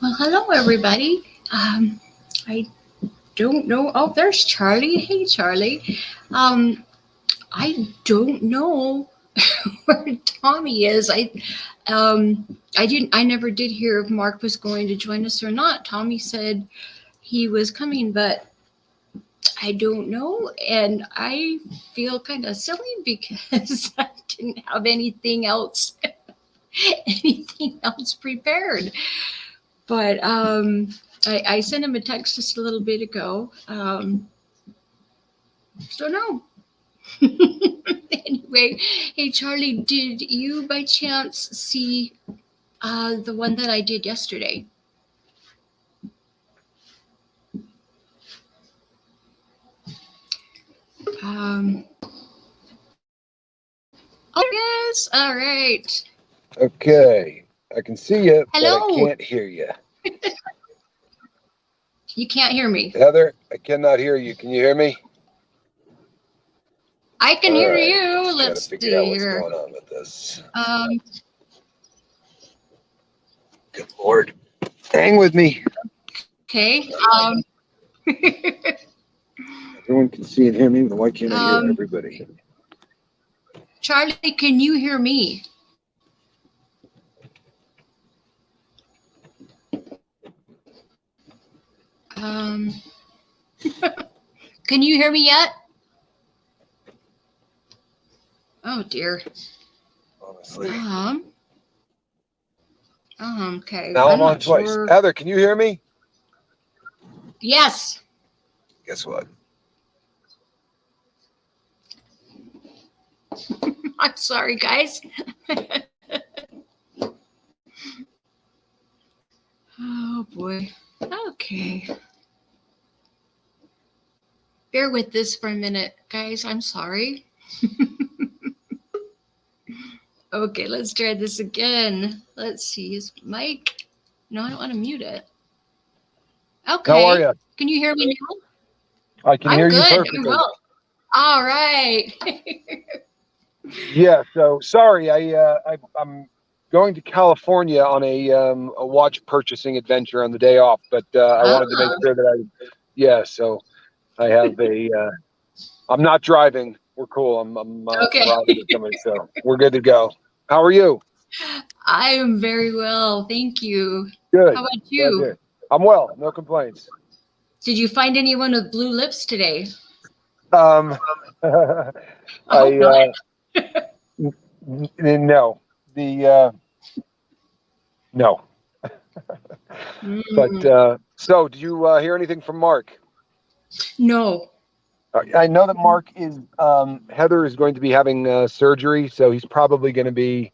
Well, hello everybody. I don't know. Oh, there's Charlie. Hey, Charlie. Um, I don't know where Tommy is. I didn't. I never did hear if Mark was going to join us or not. Tommy said he was coming, but I don't know, and I feel kind of silly because I didn't have anything else prepared. But I sent him a text just a little bit ago. So no. Anyway, hey Charlie, did you by chance see the one that I did yesterday? Um, oh yes, all right. Okay, I can see you, but I Hello. can't hear you. You can't hear me. Heather, I cannot hear you. Can you hear me? I can All hear right, you. just got to Let's figure out see what's here. going on with this. Good Lord. Hang with me. Okay. Everyone can see and hear me, but why can't I hear um, everybody? Charlie, can you hear me? Um, can you hear me yet? Oh dear. Honestly. Okay. Now I'm I'm on not twice. sure. Heather, can you hear me? Yes. Guess what? I'm sorry, guys. Oh boy. Okay. Bear with this for a minute, guys. I'm sorry. Okay, let's try this again. Let's see. Is Mike? No, I don't want to mute it. How are Okay. you? Can you hear me now? I can I'm hear you good. Doing perfectly. well. All right. Yeah. So sorry, I'm going to California on a watch purchasing adventure on the day off, but I wanted to make sure that yeah. So I have I'm not driving. We're cool. I'm Okay. riding with somebody, so we're good to go. How are you? I am very well. Thank you. Good. How about Glad to you? hear it. I'm well. No complaints. Did you find anyone with blue lips today? Um, I hope I not. no no. But Mm, so, did you hear anything from Mark? no. I know that Mark is Heather is going to be having surgery, so he's probably going to be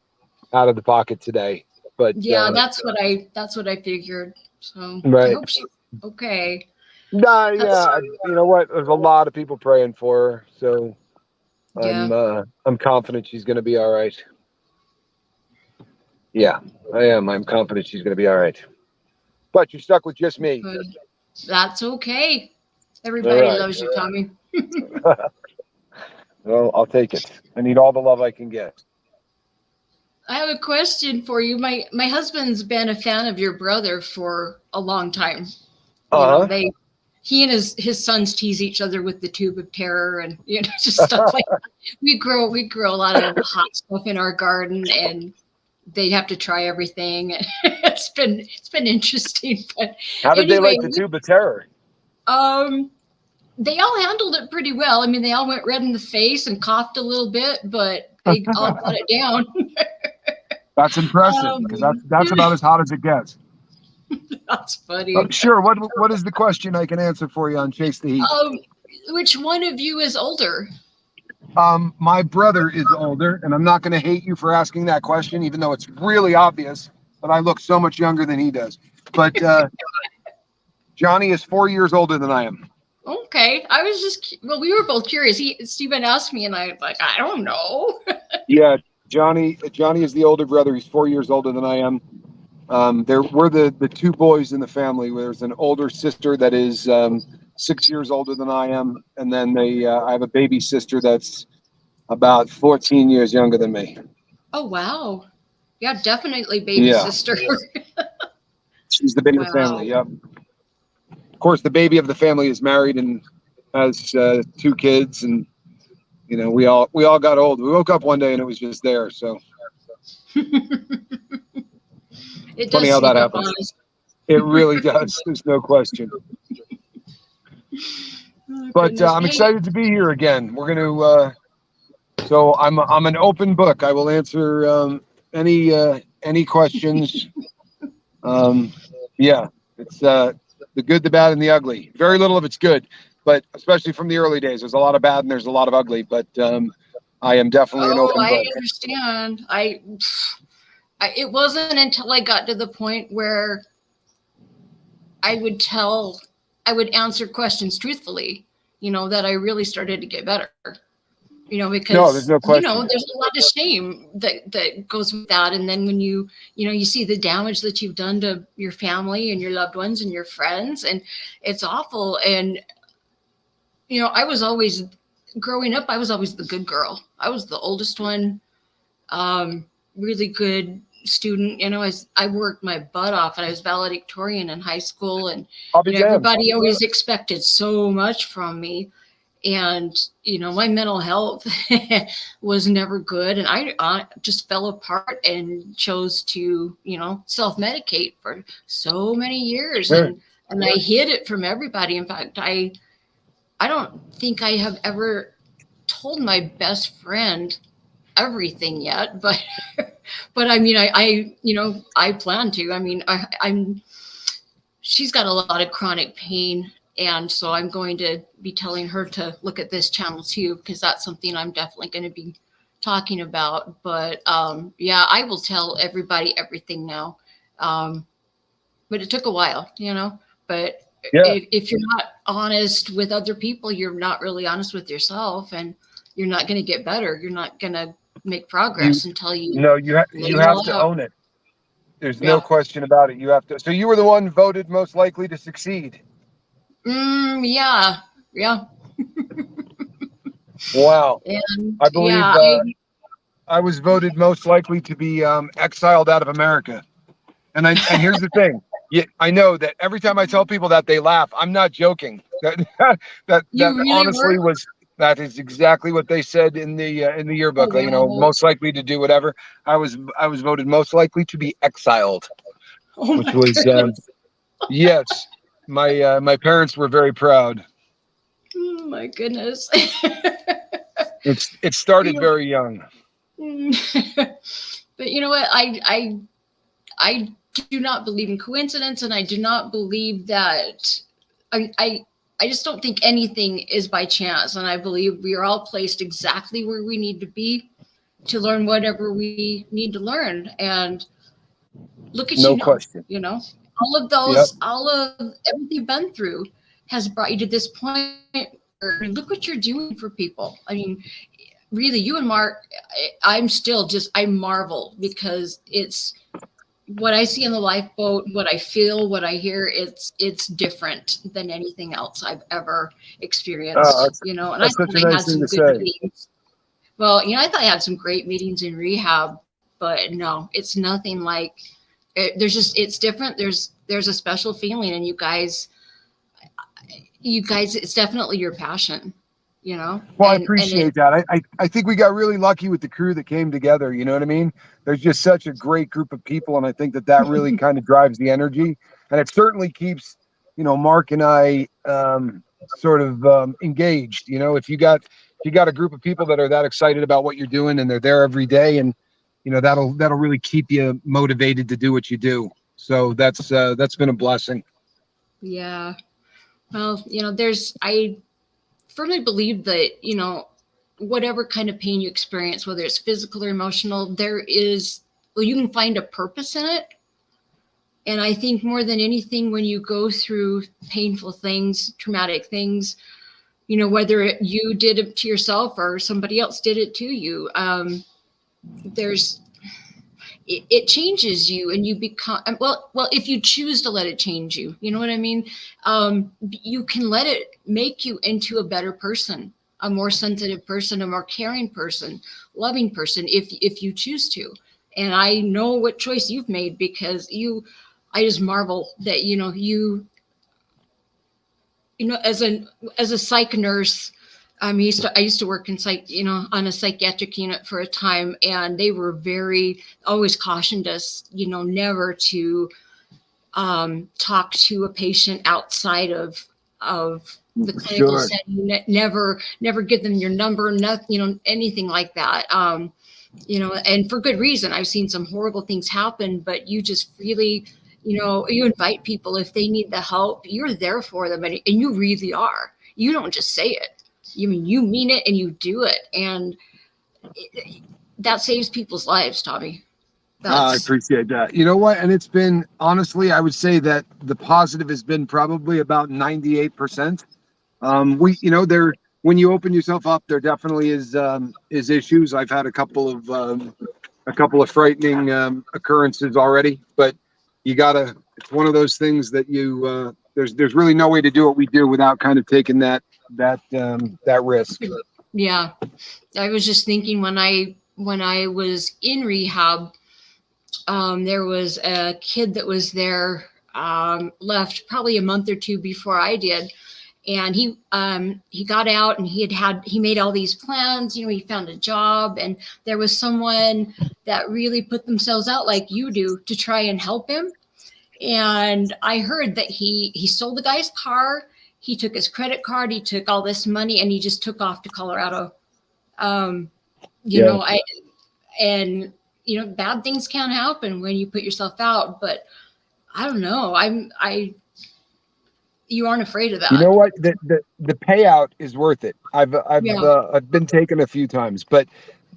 out of the pocket today. But Yeah, that's what I figured. So I right, hope she's okay. nah, That's yeah, you know what? There's a lot of people praying for her, so yeah. I'm confident she's going to be all right. Yeah, I am. I'm confident she's going to be all right. But you're stuck with just me. Good. That's okay. All Everybody right. loves you, Tommy. Well, I'll take it. I need all the love I can get. I have a question for you. My husband's been a fan of your brother for a long time. You know, Uh they he and his sons tease each other with the tube of terror and just stuff huh. like that. We grow a lot of hot stuff in our garden and they'd have to try everything. It's been interesting. But How did they anyway, like the tube of terror? um they all handled it pretty well. I mean, they all went red in the face and coughed a little bit, but they all got it down. That's impressive because that's about as hot as it gets. That's funny. Sure. What is the question I can answer for you on Chase the Heat? Um, which one of you is older? My brother is older, and I'm not going to hate you for asking that question, even though it's really obvious that I look so much younger than he does. But Johnny is 4 years older than I am. Okay, I was well, we were both curious. Stephen asked me, and I was like, I don't know. Yeah, Johnny is the older brother. He's 4 years older than I am. We're the two boys in the family. There's an older sister that is 6 years older than I am, and then I have a baby sister that's about 14 years younger than me. Oh wow, yeah, definitely baby Yeah, sister. She's the baby of the Wow. family. Yep. Of course, the baby of the family is married and has 2 kids, and we all got old. We woke up one day and it was just there. So It funny does how that sneak up on happens. us. It really does. There's no question. Oh, But goodness. I'm Hey, excited to be here again. We're gonna. So I'm an open book. I will answer any questions. Yeah, it's the good, the bad, and the ugly. Very little of it's good, but especially from the early days, there's a lot of bad and there's a lot of ugly. But I am definitely an oh, open I book. understand. It wasn't until I got to the point where I would answer questions truthfully, that I really started to get better. No, there's Because no question. there's a lot of shame that goes with that, and then when you see the damage that you've done to your family and your loved ones and your friends, and it's awful. And I was always growing up, I was always the good girl. I was the oldest one, really good student. I worked my butt off, and I was valedictorian in high school, and I'll be damned. everybody always expected so much from me. And my mental health was never good, and I just fell apart and chose to self-medicate for so many years. Sure. And I hid it from everybody. In fact, I don't think I have ever told my best friend everything yet, but I mean, I plan to. I mean, she's got a lot of chronic pain, and so I'm going to be telling her to look at this channel too, because that's something I'm definitely going to be talking about. But yeah, I will tell everybody everything now. But it took a while, but Yeah. if you're not honest with other people, you're not really honest with yourself, and you're not going to get better. You're not going to make progress until you No, you have to out. own it. There's no question about it. You have to. So you were the one voted most likely to succeed. Yeah. Wow. And I believe yeah, I was voted most likely to be exiled out of America. And here's the thing. Yeah, I know that every time I tell people that, they laugh. I'm not joking. That You really honestly were? that is exactly what they said in the yearbook. Oh, wow. Most likely to do whatever. I was voted most likely to be exiled, Oh which my was goodness. yes. My parents were very proud. Oh my goodness. It started very young. But you know what? I do not believe in coincidence, and I do not believe that I just don't think anything is by chance, and I believe we are all placed exactly where we need to be to learn whatever we need to learn. And look at No question. all of those, all of everything you've been through has brought you to this point. Look what you're doing for people. I mean, really, you and Mark, I marvel, because it's what I see in the lifeboat, what I feel, what I hear. It's different than anything else I've ever experienced. And I such thought a I nice had some thing to good say. meetings. Well, I thought I had some great meetings in rehab, but no, it's nothing like. It's different. There's a special feeling, and you guys, it's definitely your passion. Well, I appreciate that. I think we got really lucky with the crew that came together. You know what I mean? There's just such a great group of people, and I think that really kind of drives the energy, and it certainly keeps, Mark and I sort of engaged. If you got a group of people that are that excited about what you're doing, and they're there every day, and that'll really keep you motivated to do what you do. So that's been a blessing. Yeah. Well, I firmly believe that, whatever kind of pain you experience, whether it's physical or emotional, you can find a purpose in it. And I think more than anything, when you go through painful things, traumatic things, whether you did it to yourself or somebody else did it to you, it changes you, and you become, well, if you choose to let it change you, you know what I mean? You can let it make you into a better person, a more sensitive person, a more caring person, loving person, if you choose to. And I know what choice you've made, because just marvel that, as a psych nurse, I used to work in psych, on a psychiatric unit for a time, and they were always cautioned us, never to talk to a patient outside of the clinical Sure. setting. Never give them your number, nothing, anything like that. And for good reason. I've seen some horrible things happen, but you just really, you invite people if they need the help. You're there for them, and you really are. You don't just say it. You mean it, and you do it, and that saves people's lives, Tommy. I appreciate that. You know what? And it's been, honestly, I would say that the positive has been probably about 98%. There, when you open yourself up, there definitely is issues. I've had a couple of frightening occurrences already, but it's one of those things that there's really no way to do what we do without kind of taking that risk. Yeah. I was just thinking when I was in rehab, there was a kid that was there, left probably a month or two before I did. And he got out, and he made all these plans, he found a job, and there was someone that really put themselves out like you do to try and help him. And I heard that he stole the guy's car. He took his credit card. He took all this money, and he just took off to Colorado. Bad things can happen when you put yourself out, but I don't know. You aren't afraid of that. You know what? The payout is worth it. I've been taken a few times, but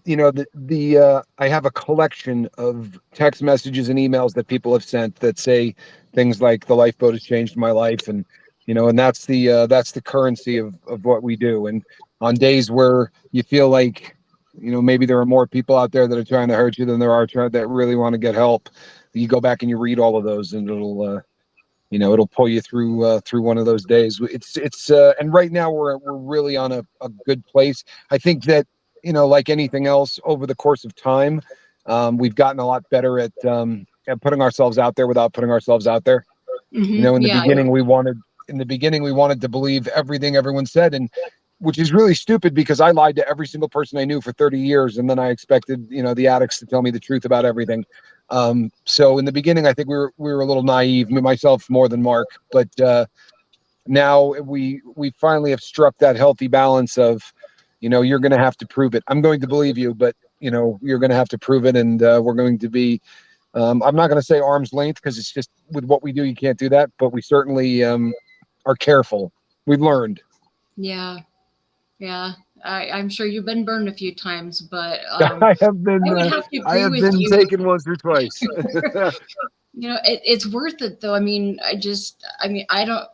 I have a collection of text messages and emails that people have sent that say things like the lifeboat has changed my life, and that's the currency of what we do. And on days where you feel like maybe there are more people out there that are trying to hurt you than there are that really want to get help, you go back and you read all of those, and it'll pull you through one of those days. And right now we're really on a good place. I think that, like anything else over the course of time, we've gotten a lot better at putting ourselves out there without putting ourselves out there. Mm-hmm. In the beginning we wanted to believe everything everyone said, and which is really stupid because I lied to every single person I knew for 30 years. And then I expected, the addicts to tell me the truth about everything. So in the beginning, I think we were a little naive, myself more than Mark, but now we finally have struck that healthy balance of, you're going to have to prove it. I'm going to believe you, but you're going to have to prove it. And we're going to be, I'm not going to say arm's length, because it's just with what we do, you can't do that, but we certainly are careful. We've learned. Yeah. I'm sure you've been burned a few times, but I have been. I have been taken once or twice. It's worth it, though. I don't.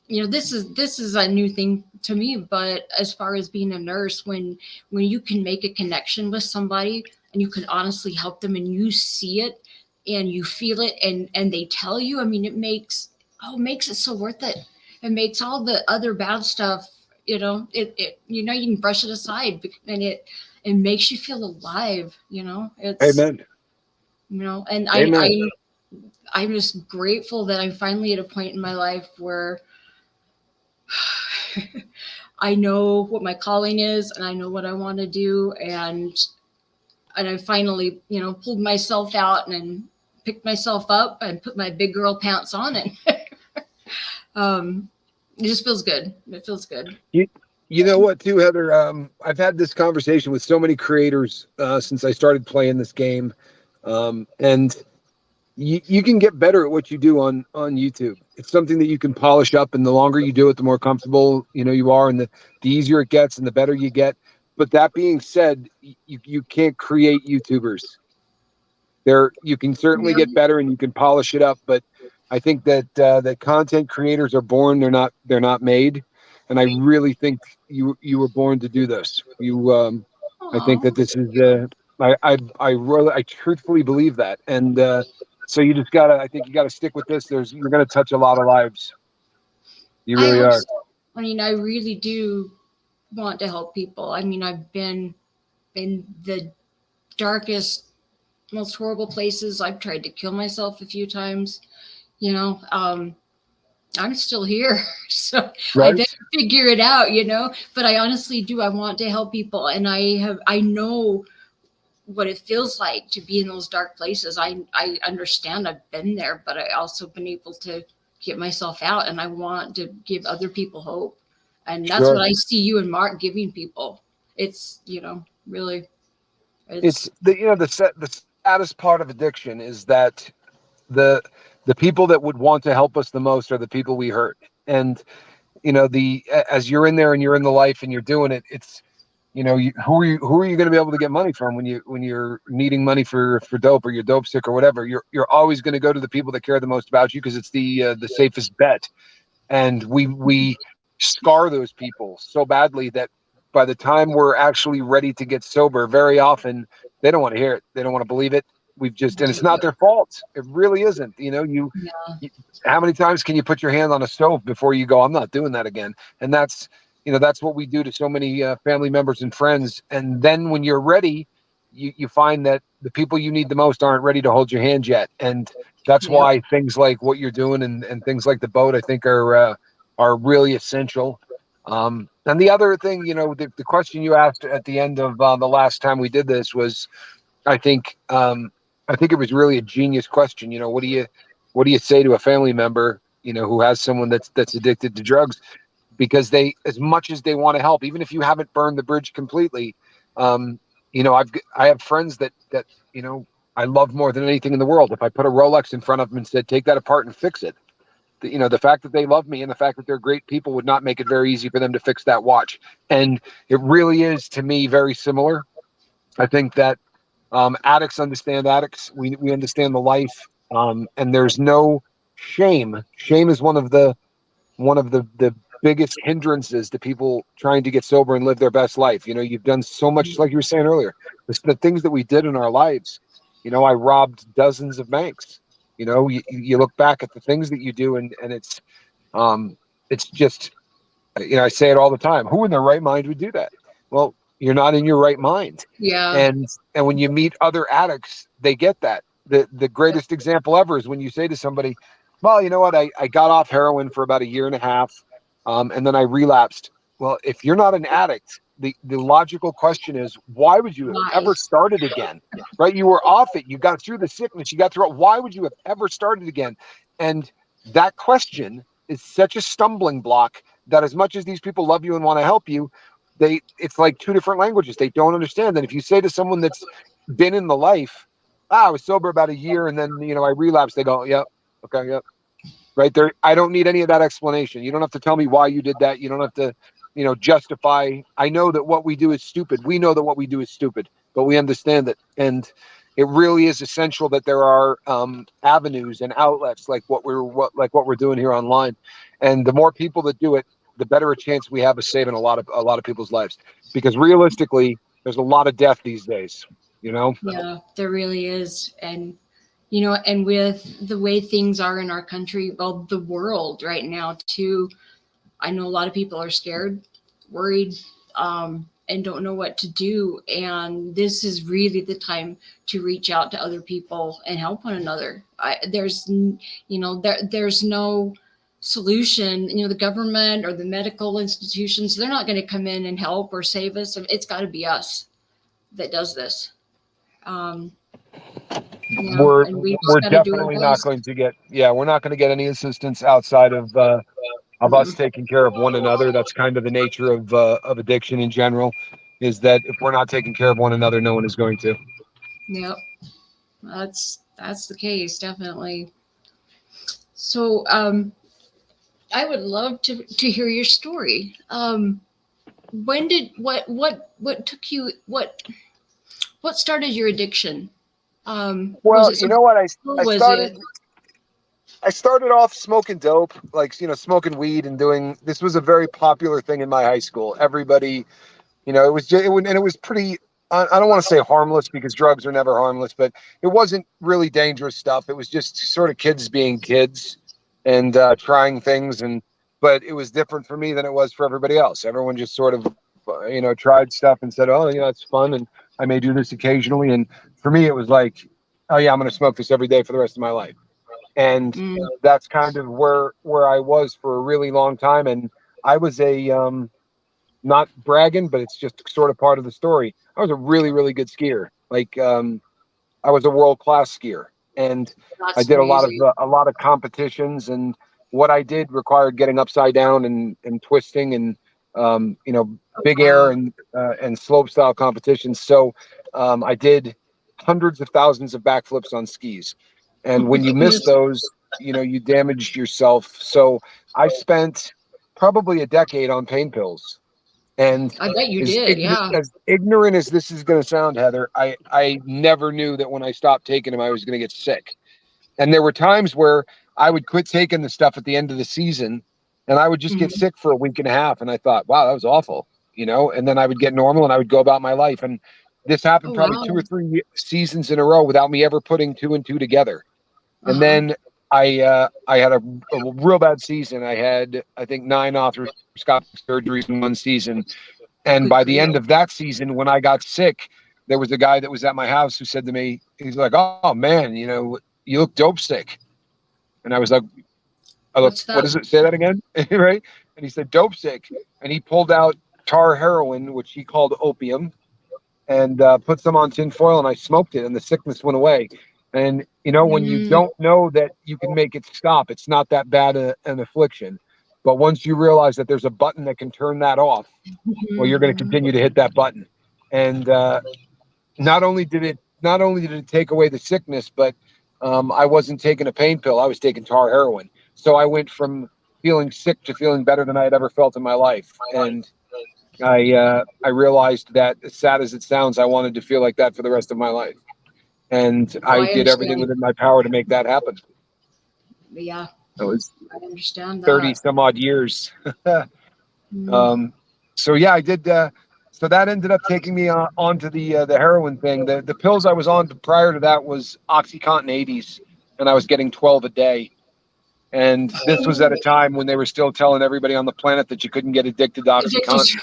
This is a new thing to me, but as far as being a nurse, when you can make a connection with somebody and you can honestly help them, and you see it and you feel it, and they tell you, it makes it so worth it. It makes all the other bad stuff. You can brush it aside, and it makes you feel alive. It's Amen. And Amen. I'm just grateful that I'm finally at a point in my life where I know what my calling is, and I know what I want to do, and I finally pulled myself out and picked myself up and put my big girl pants on, and it just feels good. It feels good. You know what, too, Heather? I've had this conversation with so many creators since I started playing this game, and you can get better at what you do on YouTube. It's something that you can polish up, and the longer you do it, the more comfortable you are, and the easier it gets, and the better you get. But that being said, you can't create YouTubers. You can certainly get better, and you can polish it up, but I think that content creators are born; they're not made. And I really think you were born to do this. I think that this is. I truthfully believe that, and so you just gotta. I think you gotta stick with this. You're gonna touch a lot of lives. You really are. So. I really do want to help people. I've been in the darkest, most horrible places. I've tried to kill myself a few times, you know, I'm still here, so I Right. better figure it out, you know. But I honestly do. I want to help people, and I know what it feels like to be in those dark places. I understand. I've been there, but I also been able to get myself out, and I want to give other people hope, and that's what Sure. I see you and Mark giving people. It's really, It's it's the saddest part of addiction is that the the people that would want to help us the most are the people we hurt. And as you're in there and you're in the life and you're doing it, it's who are you going to be able to get money from when you're needing money for dope or you're dope sick or whatever. You're always going to go to the people that care the most about you because it's the safest bet. And we scar those people so badly that by the time we're actually ready to get sober, very often they don't want to hear it, they don't want to believe it. And it's not their fault, it really isn't. yeah, You how many times can you put your hand on a stove before you go, I'm not doing that again? And that's what we do to so many family members and friends. And then when you're ready, you find that the people you need the most aren't ready to hold your hand yet. And that's yeah, why things like what you're doing and things like the boat, I think, are really essential. And the other thing, the question you asked at the end of the last time we did this was, I think, I think it was really a genius question. What do you say to a family member, who has someone that's addicted to drugs? Because as much as they want to help, even if you haven't burned the bridge completely, um, I have friends that I love more than anything in the world. If I put a Rolex in front of them and said, take that apart and fix it, the fact that they love me and the fact that they're great people would not make it very easy for them to fix that watch. And it really is, to me, very similar. I think that addicts understand addicts. We understand the life, and there's no shame. Shame is one of the biggest hindrances to people trying to get sober and live their best life. You've done so much, like you were saying earlier, the things that we did in our lives. I robbed dozens of banks. You look back at the things that you do, and it's just, I say it all the time. Who in their right mind would do that? Well, you're not in your right mind. yeah. And when you meet other addicts, they get that. The greatest example ever is when you say to somebody, well, you know what, I got off heroin for about a year and a half, and then I relapsed. Well, if you're not an addict, the logical question is, why would you have Why? ever started again? Right? You were off it. You got through the sickness. You got through it. Why would you have ever started again? And that question is such a stumbling block that, as much as these people love you and want to help you, it's like two different languages. They don't understand that. If you say to someone that's been in the life, I was sober about a year and then I relapsed, they go, yep, okay, yep. Right there. I don't need any of that explanation. You don't have to tell me why you did that. You don't have to, justify. I know that what we do is stupid. We know that what we do is stupid, but we understand it. And it really is essential that there are avenues and outlets like what we're doing here online. And the more people that do it, the better a chance we have of saving a lot of people's lives. Because realistically, there's a lot of death these days. You know. Yeah, there really is. And, and with the way things are in our country, well, the world right now, too, I know a lot of people are scared, worried, and don't know what to do. And this is really the time to reach out to other people and help one another. There's no solution. The government or the medical institutions, they're not going to come in and help or save us. It's got to be us that does this. Um, we're and we just we're got to do our definitely not best. going to get we're not going to get any assistance outside of us Mm-mm. taking care of one another. That's kind of the nature of addiction in general, is that if we're not taking care of one another, no one is going to. Yep, that's the case, definitely. So, I would love to hear your story. When did what took you what started your addiction? Was Well, it you something? know what, I Was it? started off smoking dope, like, smoking weed and doing this was a very popular thing in my high school. Everybody, it was just, and it was pretty, I don't want to say harmless because drugs are never harmless, but it wasn't really dangerous stuff. It was just sort of kids being kids and trying things. But it was different for me than it was for everybody else. Everyone just sort of, tried stuff and said, oh, it's fun. And I may do this occasionally. And for me, it was like, oh yeah, I'm going to smoke this every day for the rest of my life. And Mm. that's kind of where I was for a really long time. And I was not bragging, but it's just sort of part of the story. I was a really, really good skier. Like, I was a world-class skier, and I That's did crazy. a lot of competitions. And what I did required getting upside down and twisting and big air Wow. and slope style competitions. So I did hundreds of thousands of backflips on skis, Oh and my when you miss goodness. those, you damaged yourself. So I spent probably a decade on pain pills. And I bet you did. Yeah. as ignorant as this is going to sound, Heather, I never knew that when I stopped taking them, I was going to get sick. And there were times where I would quit taking the stuff at the end of the season, and I would just get Mhm. sick for a week and a half. And I thought, wow, that was awful, And then I would get normal, and I would go about my life. And this happened Oh probably two wow. or three seasons in a row without me ever putting two and two together. Uh And huh. then I had a real bad season. I had, I think, 9 arthroscopic surgeries in one season. And Good by the grief. end of that season, when I got sick, there was a guy that was at my house who said to me, he's like, "Oh man, you look dope sick." And I was like, What's what that? does it say that again?" Right? And he said, "Dope sick." And he pulled out tar heroin, which he called opium, and put some on tin foil, and I smoked it, and the sickness went away. And when you Mm. don't know that you can make it stop, it's not that bad an affliction. But once you realize that there's a button that can turn that off, well, you're going to Mhm. continue to hit that button. And not only did it take away the sickness, but I wasn't taking a pain pill. I was taking tar heroin. So I went from feeling sick to feeling better than I had ever felt in my life. And I realized that, as sad as it sounds, I wanted to feel like that for the rest of my life. And Oh, I I did everything understand. within my power to make that happen. Yeah, It was I understand 30 that. some odd years. Mm. Um, so yeah, I did. So that ended up taking me onto the heroin thing. The pills I was on prior to that was OxyContin 80s, and I was getting 12 a day. And this was at a Oh, time when they were still telling everybody on the planet that you couldn't get addicted to addicted. OxyContin,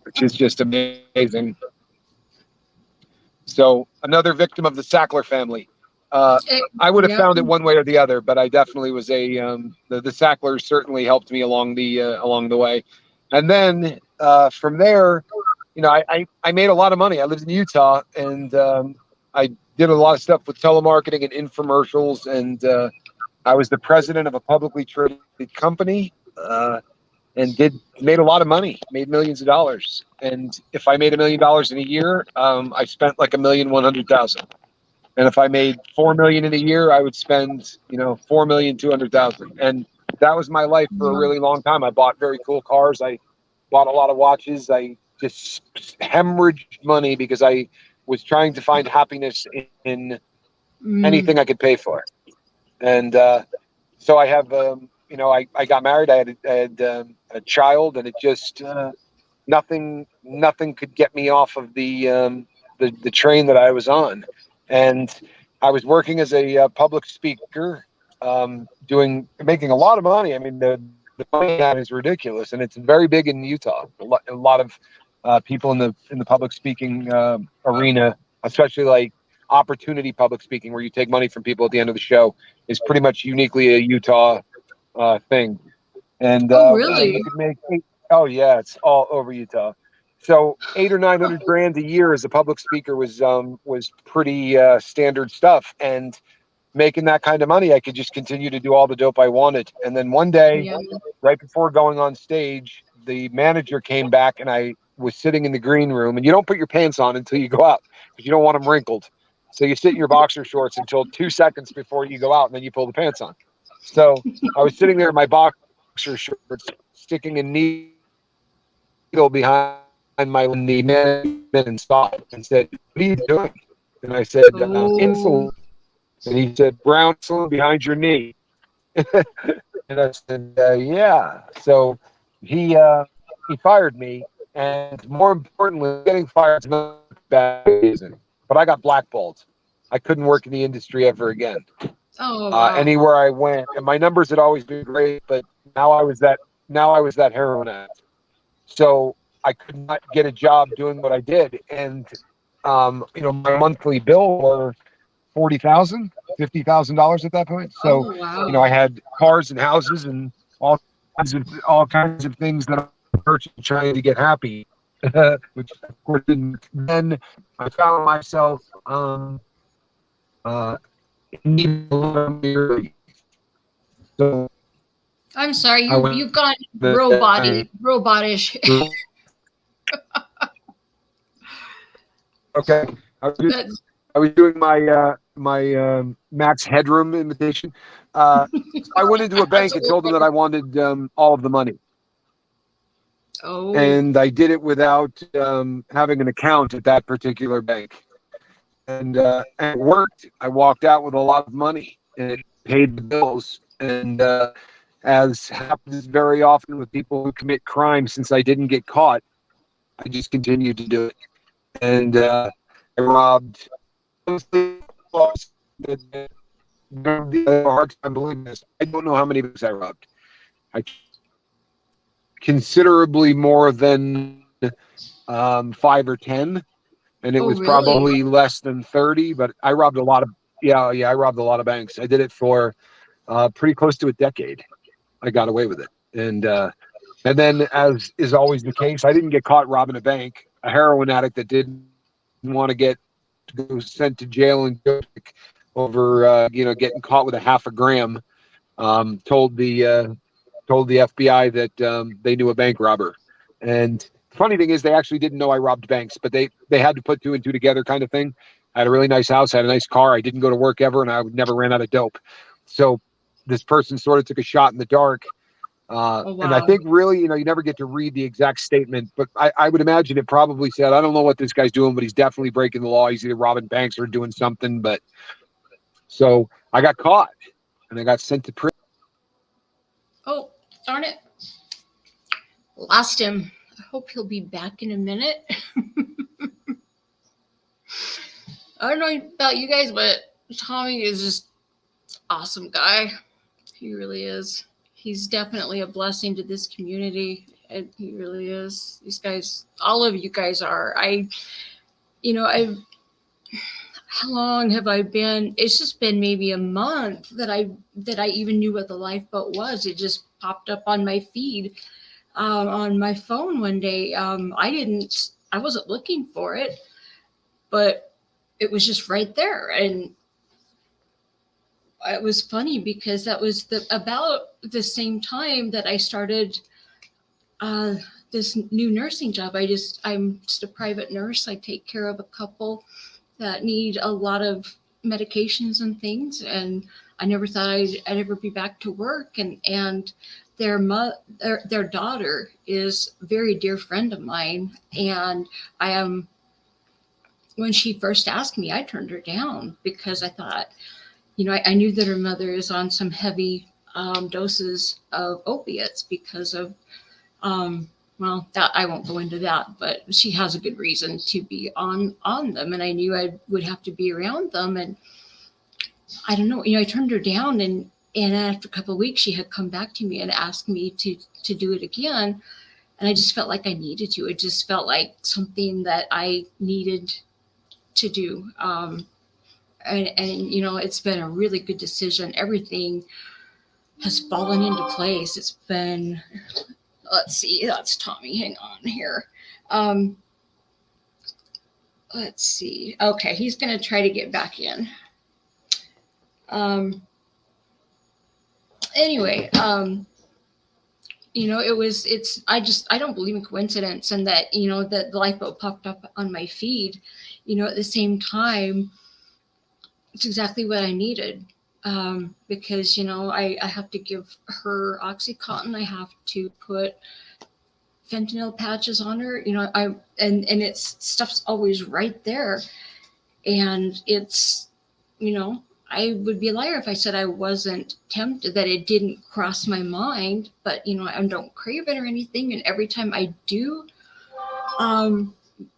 which is just amazing. So another victim of the Sackler family. I would have Yeah. found it one way or the other, but I definitely was the Sacklers certainly helped me along the way. And then from there, I made a lot of money. I lived in Utah, and I did a lot of stuff with telemarketing and infomercials, and I was the president of a publicly traded company. And made a lot of money, made millions of dollars. And if I made $1 million in a year, I spent like 1,100,000. And if I made 4 million in a year, I would spend 4,200,000. And that was my life for a Yeah. really long time. I bought very cool cars. I bought a lot of watches. I just hemorrhaged money because I was trying to find happiness in Mm. anything I could pay for. And so I have, I got married. I had a child, and it just nothing could get me off of the train that I was on. And I was working as a public speaker, making a lot of money. I mean, the money that is ridiculous, and it's very big in Utah. A lot of people in the public speaking arena, especially like opportunity public speaking, where you take money from people at the end of the show, is pretty much uniquely a Utah thing. And Oh, you really? could make oh yeah, it's all over Utah. So 8 or 900 grand a year as a public speaker was pretty standard stuff. And making that kind of money, I could just continue to do all the dope I wanted. And then one day, Yeah. right before going on stage, the manager came back, and I was sitting in the green room. And you don't put your pants on until you go out because you don't want them wrinkled. So you sit in your boxer shorts until 2 seconds before you go out, and then you pull the pants on. So I was sitting there in my boxer shorts, sticking a needle behind my knee. Man and stopped and said, "What are you doing?" And I said, Oh. "Insulin." And he said, "Brown insulin behind your knee." And I said, "Yeah." So he uh, he fired me, and more importantly, getting fired is not a bad reason. But I got blackballed. I couldn't work in the industry ever again. Oh, wow. Anywhere I went, and my numbers had always been great, but now I was that heroin addict. So I could not get a job doing what I did, and my monthly bill were 40,000, $50,000 at that point. So, Oh, wow. I had cars and houses and all kinds of things that I'm trying to get happy, which of course didn't. Then I found myself in need of a little money. So I'm sorry, I went you've gone the robotish. okay. That's- I was doing my Max Headroom imitation. I went into a bank and told them that I wanted all of the money, oh, and I did it without having an account at that particular bank, and it worked. I walked out with a lot of money, and it paid the bills. And as happens very often with people who commit crime, since I didn't get caught, I just continued to do it, and I robbed. I have a hard time believing this. I don't know how many banks I robbed. I considerably more than 5 or 10, and it oh, was really? probably less than 30. But I robbed a lot of I robbed a lot of banks. I did it for pretty close to a decade. I got away with it, and then, as is always the case, I didn't get caught robbing a bank. A heroin addict that didn't want to go sent to jail and over getting caught with a half a gram, told the FBI that they knew a bank robber. And the funny thing is, they actually didn't know I robbed banks, but they had to put two and two together, kind of thing. I had a really nice house, I had a nice car, I didn't go to work ever, and I never ran out of dope. So this person sort of took a shot in the dark. Oh, And I wow. think really, you never get to read the exact statement, but I would imagine it probably said, I don't know what this guy's doing, but he's definitely breaking the law. He's either robbing banks or doing something. But so I got caught and I got sent to prison. Oh, darn it. Lost him. I hope he'll be back in a minute. I don't know about you guys, but Tommy is just awesome guy. He really is. He's definitely a blessing to this community. And he really is. These guys, all of you guys are. I've how long have I been? It's just been maybe a month that I even knew what the lifeboat was. It just popped up on my feed on my phone one day. I wasn't looking for it, but it was just right there. And it was funny because that was about the same time that I started this new nursing job. I'm just a private nurse. I take care of a couple that need a lot of medications and things. And I never thought I'd ever be back to work. And their daughter is a very dear friend of mine. And when she first asked me, I turned her down because I thought, I knew that her mother is on some heavy doses of opiates because of, that I won't go into that, but she has a good reason to be on them. And I knew I would have to be around them. And I don't know, I turned her down, and after a couple of weeks, she had come back to me and asked me to do it again. And I just felt like I needed to. It just felt like something that I needed to do. And it's been a really good decision. Everything has fallen into place. It's been, let's see, that's Tommy. Hang on here. Let's see. Okay, he's going to try to get back in. Anyway, I don't believe in coincidence, and that, that the lifeboat popped up on my feed, at the same time. It's exactly what I needed. Because, I have to give her Oxycontin. I have to put fentanyl patches on her, and it's stuff's always right there. And it's, I would be a liar if I said I wasn't tempted, that it didn't cross my mind, but, I don't crave it or anything. And every time I do,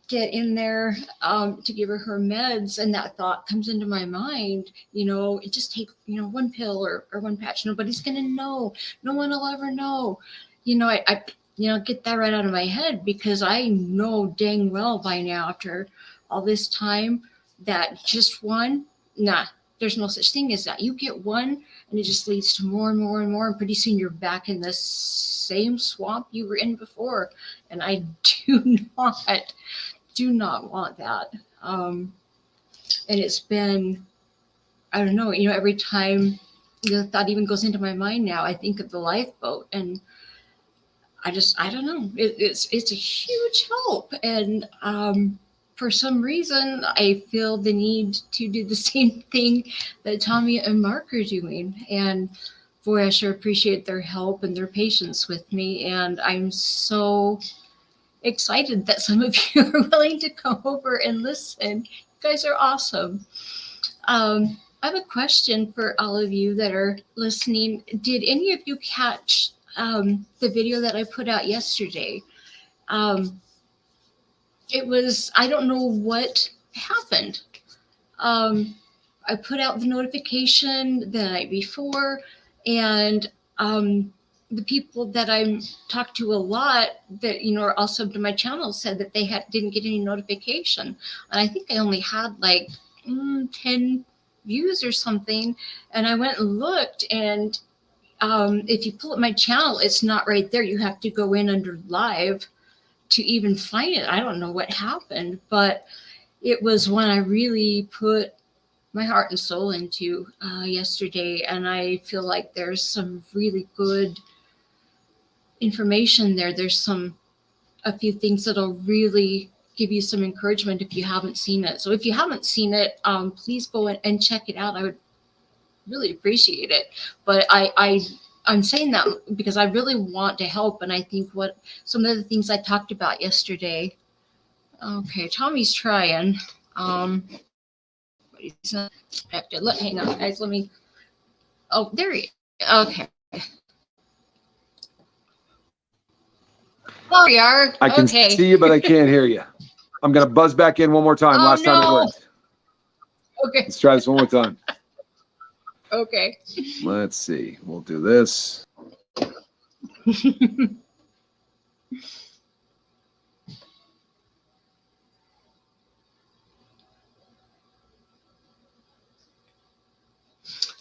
get in there to give her meds, and that thought comes into my mind, it just take, one pill or one patch. Nobody's going to know. No one will ever know. I get that right out of my head, because I know dang well by now, after all this time, that just one, there's no such thing as that. You get one and it just leads to more and more and more. And pretty soon you're back in the same swamp you were in before. And I do not want that. And it's been, I don't know, every time the thought even goes into my mind now, I think of the lifeboat, and I don't know. It's a huge help. And for some reason, I feel the need to do the same thing that Tommy and Mark are doing. And boy, I sure appreciate their help and their patience with me. And I'm so excited that some of you are willing to come over and listen. You guys are awesome. I have a question for all of you that are listening. Did any of you catch the video that I put out yesterday? It was, I don't know what happened. I put out the notification the night before, and the people that I talk to a lot that, are also to my channel said that they didn't get any notification. And I think I only had like 10 views or something. And I went and looked, and if you pull up my channel, it's not right there. You have to go in under live to even find it. I don't know what happened, but it was one I really put my heart and soul into yesterday. And I feel like there's some really good information there. There's a few things that'll really give you some encouragement if you haven't seen it. So if you haven't seen it, please go and check it out. I would really appreciate it. But I'm saying that because I really want to help. And I think what some of the things I talked about yesterday. Okay, Tommy's trying. But he's not connected. Hang on, guys. Let me. Oh, there he is. Okay. Oh, we are. I can Okay. see you, but I can't hear you. I'm going to buzz back in one more time. Oh, Last time it no. worked. Okay. Let's try this one more time. Okay. Let's see. We'll do this.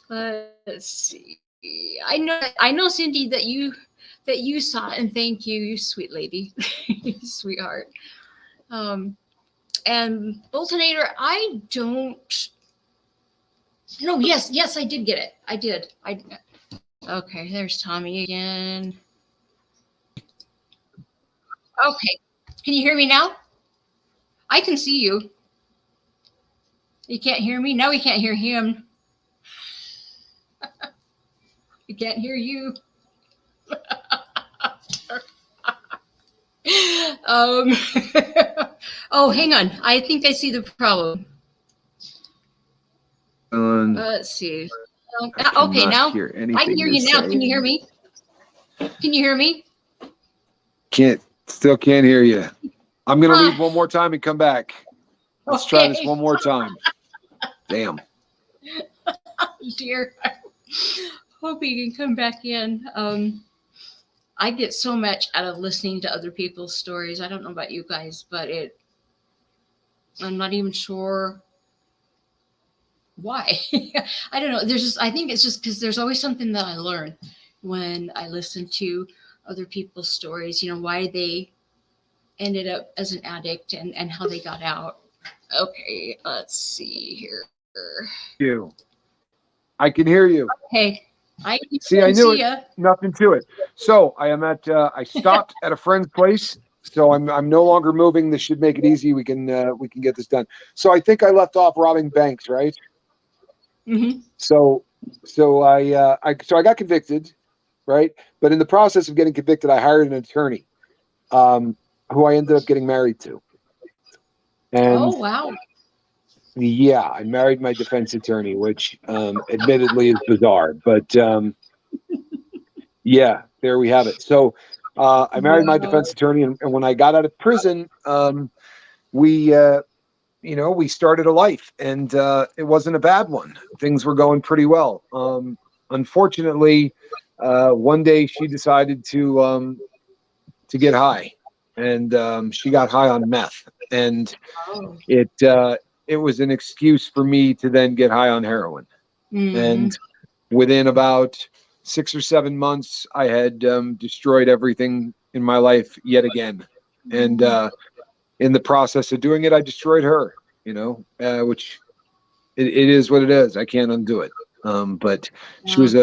Let's see. I know, Cindy, that you saw it, and thank you, you sweet lady, sweetheart. And Boltonator, I don't. No, yes, I did get it. I did. Okay, there's Tommy again. Okay, can you hear me now? I can see you. You can't hear me? No, we can't hear him. We can't hear you. Oh, hang on. I think I see the problem. Let's see. Okay, now I can hear you now. Can you hear me? Can you hear me? Still can't hear you. I'm going to leave one more time and come back. Let's try this one more time. Damn. Dear. Hope you can come back in. I get so much out of listening to other people's stories. I don't know about you guys, but I'm not even sure why. I don't know. I think it's just because there's always something that I learn when I listen to other people's stories, why they ended up as an addict and how they got out. Okay, let's see here. I can hear you. Okay. I knew it. Nothing to it. So I am at. I stopped at a friend's place. So I'm no longer moving. This should make it easy. We can get this done. So I think I left off robbing banks, right? Mm-hmm. So I got convicted, right? But in the process of getting convicted, I hired an attorney, who I ended up getting married to. And oh wow. Yeah, I married my defense attorney, which admittedly is bizarre, but yeah, there we have it. So I married my defense attorney, and when I got out of prison, we started a life, and it wasn't a bad one. Things were going pretty well. Unfortunately, one day she decided to get high, and she got high on meth, and it it was an excuse for me to then get high on heroin. And within about 6 or 7 months, I had destroyed everything in my life yet again. And in the process of doing it, I destroyed her, which it is what it is. I can't undo it. But she was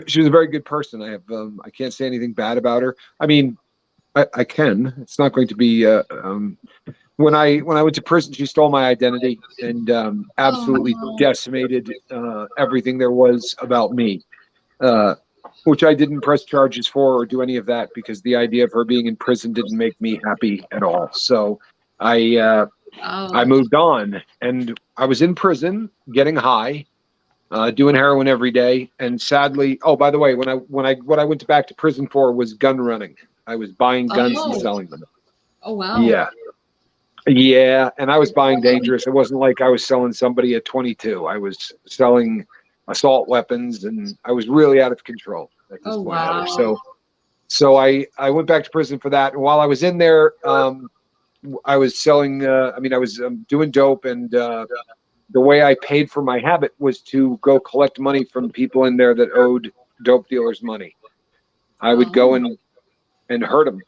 she was a very good person. I can't say anything bad about her. I mean, I can. It's not going to be when I went to prison, she stole my identity and absolutely decimated everything there was about me, which I didn't press charges for or do any of that because the idea of her being in prison didn't make me happy at all. So I moved on, and I was in prison getting high, doing heroin every day. And sadly, oh, by the way, what I went back to prison for was gun running. I was buying guns and selling them. Oh, wow. Yeah, and I was buying dangerous. It wasn't like I was selling somebody at 22. I was selling assault weapons, and I was really out of control at this point. Wow. So I went back to prison for that. And while I was in there, I was selling. I was doing dope, and the way I paid for my habit was to go collect money from people in there that owed dope dealers money. I would go and hurt them.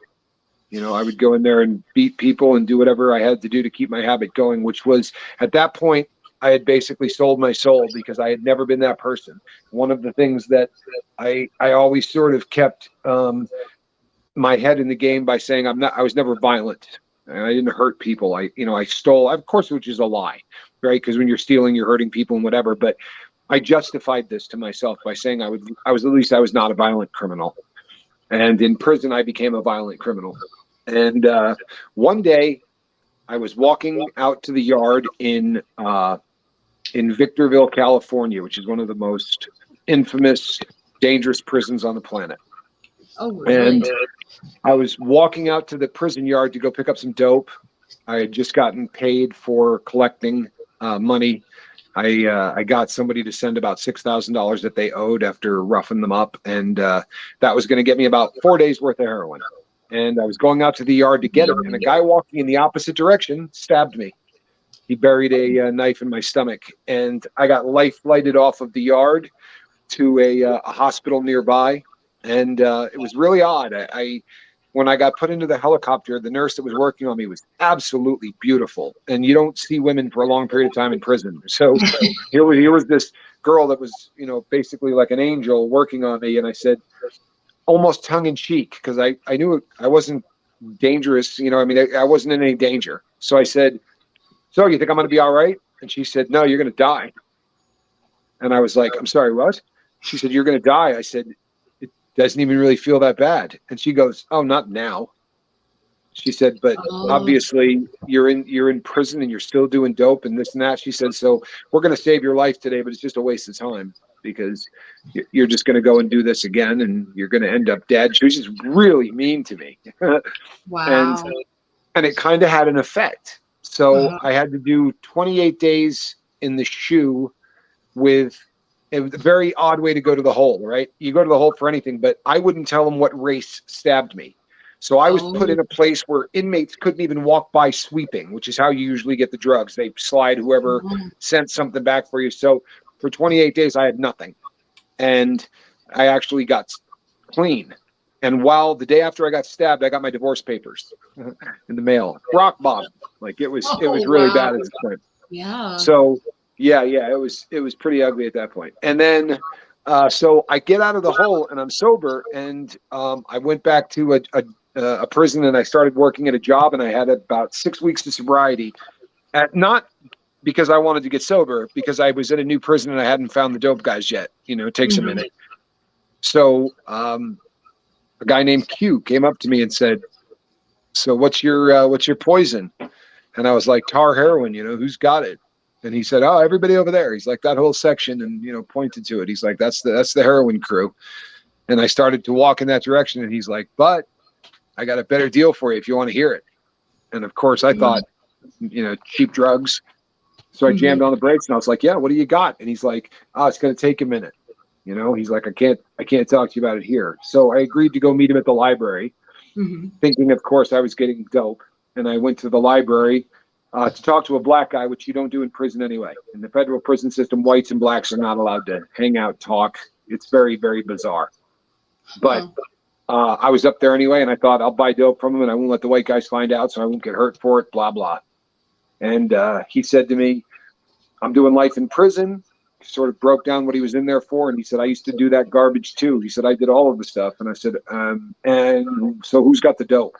I would go in there and beat people and do whatever I had to do to keep my habit going, which was, at that point, I had basically sold my soul because I had never been that person. One of the things that I always sort of kept my head in the game by saying I was never violent. I didn't hurt people. I stole, of course, which is a lie, right? Because when you're stealing, you're hurting people and whatever. But I justified this to myself by saying I was not a violent criminal. And in prison, I became a violent criminal. And one day, I was walking out to the yard in Victorville, California, which is one of the most infamous, dangerous prisons on the planet. Oh, really? And I was walking out to the prison yard to go pick up some dope. I had just gotten paid for collecting money. I got somebody to send about $6,000 that they owed after roughing them up, and that was going to get me about 4 days worth of heroin. And I was going out to the yard to get it, and a guy walking in the opposite direction stabbed me. He buried a knife in my stomach, and I got life flighted off of the yard to a hospital nearby. And it was really odd. When I got put into the helicopter, the nurse that was working on me was absolutely beautiful. And you don't see women for a long period of time in prison. So here was this girl that was, basically like an angel working on me. And I said, almost tongue in cheek, because I knew I wasn't dangerous. I wasn't in any danger. So I said, so you think I'm going to be all right? And she said, no, you're going to die. And I was like, I'm sorry, what? She said, you're going to die. I said, doesn't even really feel that bad. And she goes, oh, not now. She said, but obviously you're in prison and you're still doing dope and this and that. She said, so we're going to save your life today, but it's just a waste of time because you're just going to go and do this again and you're going to end up dead. She was just really mean to me. Wow. And it kind of had an effect. So I had to do 28 days in the shoe with a very odd way to go to the hole, right? You go to the hole for anything, but I wouldn't tell them what race stabbed me. So I was put in a place where inmates couldn't even walk by sweeping, which is how you usually get the drugs. They slide whoever sent something back for you. So for 28 days, I had nothing. And I actually got clean. And while the day after I got stabbed, I got my divorce papers in the mail. Rock bottom. Like it was really bad at this point. Yeah. So yeah, it was pretty ugly at that point. And then so I get out of the hole and I'm sober, and I went back to a prison and I started working at a job, and I had about 6 weeks of sobriety. Not because I wanted to get sober, because I was in a new prison and I hadn't found the dope guys yet. It takes a minute. So a guy named Q came up to me and said, so what's your poison? And I was like, tar heroin, who's got it? And he said, oh, everybody over there. He's like, that whole section, and pointed to it. He's like, that's the heroin crew. And I started to walk in that direction, and he's like, but I got a better deal for you if you want to hear it. And of course I thought, cheap drugs. So I jammed on the brakes, and I was like, yeah, what do you got? And he's like, oh, it's going to take a minute. He's like, I can't talk to you about it here. So I agreed to go meet him at the library, thinking, of course, I was getting dope. And I went to the library, to talk to a black guy, which you don't do in prison anyway. In the federal prison system, whites and blacks are not allowed to hang out, talk. It's very, very bizarre. But I was up there anyway, and I thought I'll buy dope from him, and I won't let the white guys find out, so I won't get hurt for it, blah, blah. And he said to me, I'm doing life in prison. Sort of broke down what he was in there for, and he said, I used to do that garbage too. He said, I did all of the stuff. And I said, and so who's got the dope?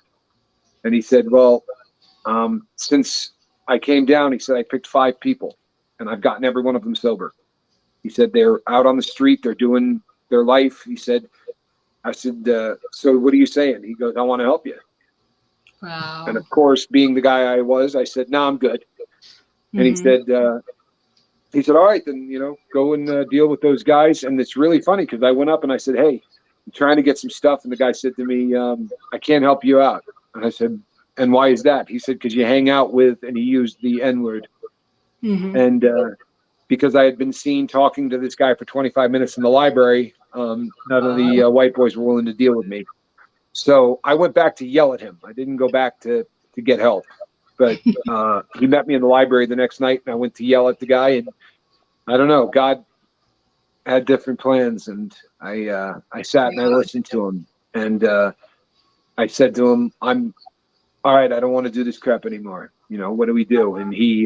And he said, well, since I came down, he said, I picked 5 people, and I've gotten every one of them sober. He said, they're out on the street, they're doing their life. He said, I said, so what are you saying? He goes, I want to help you. Wow. And of course, being the guy I was, I said, no, I'm good. And he said, all right, then, go and deal with those guys. And it's really funny because I went up and I said, hey, I'm trying to get some stuff. And the guy said to me, I can't help you out. And I said, and why is that? He said, because you hang out with, and he used the N-word. And because I had been seen talking to this guy for 25 minutes in the library, none of the white boys were willing to deal with me. So I went back to yell at him. I didn't go back to get help. But he met me in the library the next night, and I went to yell at the guy. And I don't know, God had different plans. And I sat and I listened to him. And I said to him, I'm all right. I don't want to do this crap anymore. What do we do? And he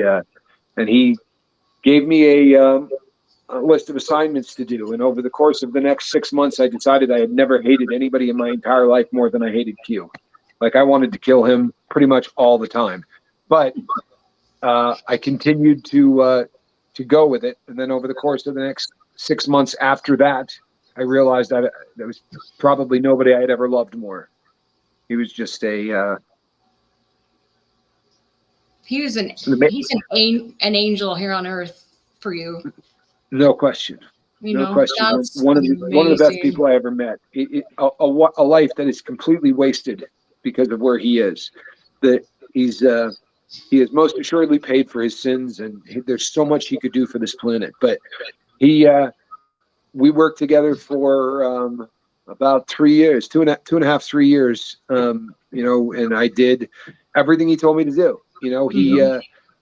gave me a list of assignments to do. And over the course of the next 6 months, I decided I had never hated anybody in my entire life more than I hated Q. Like, I wanted to kill him pretty much all the time. But I continued to go with it. And then over the course of the next 6 months after that, I realized that there was probably nobody I had ever loved more. He was just a... he's an angel here on earth for you. No question. No question. One of the best people I ever met. A life that is completely wasted because of where he is. He is most assuredly paid for his sins, and there's so much he could do for this planet. But we worked together for about 3 years, two and a half, 3 years. And I did everything he told me to do.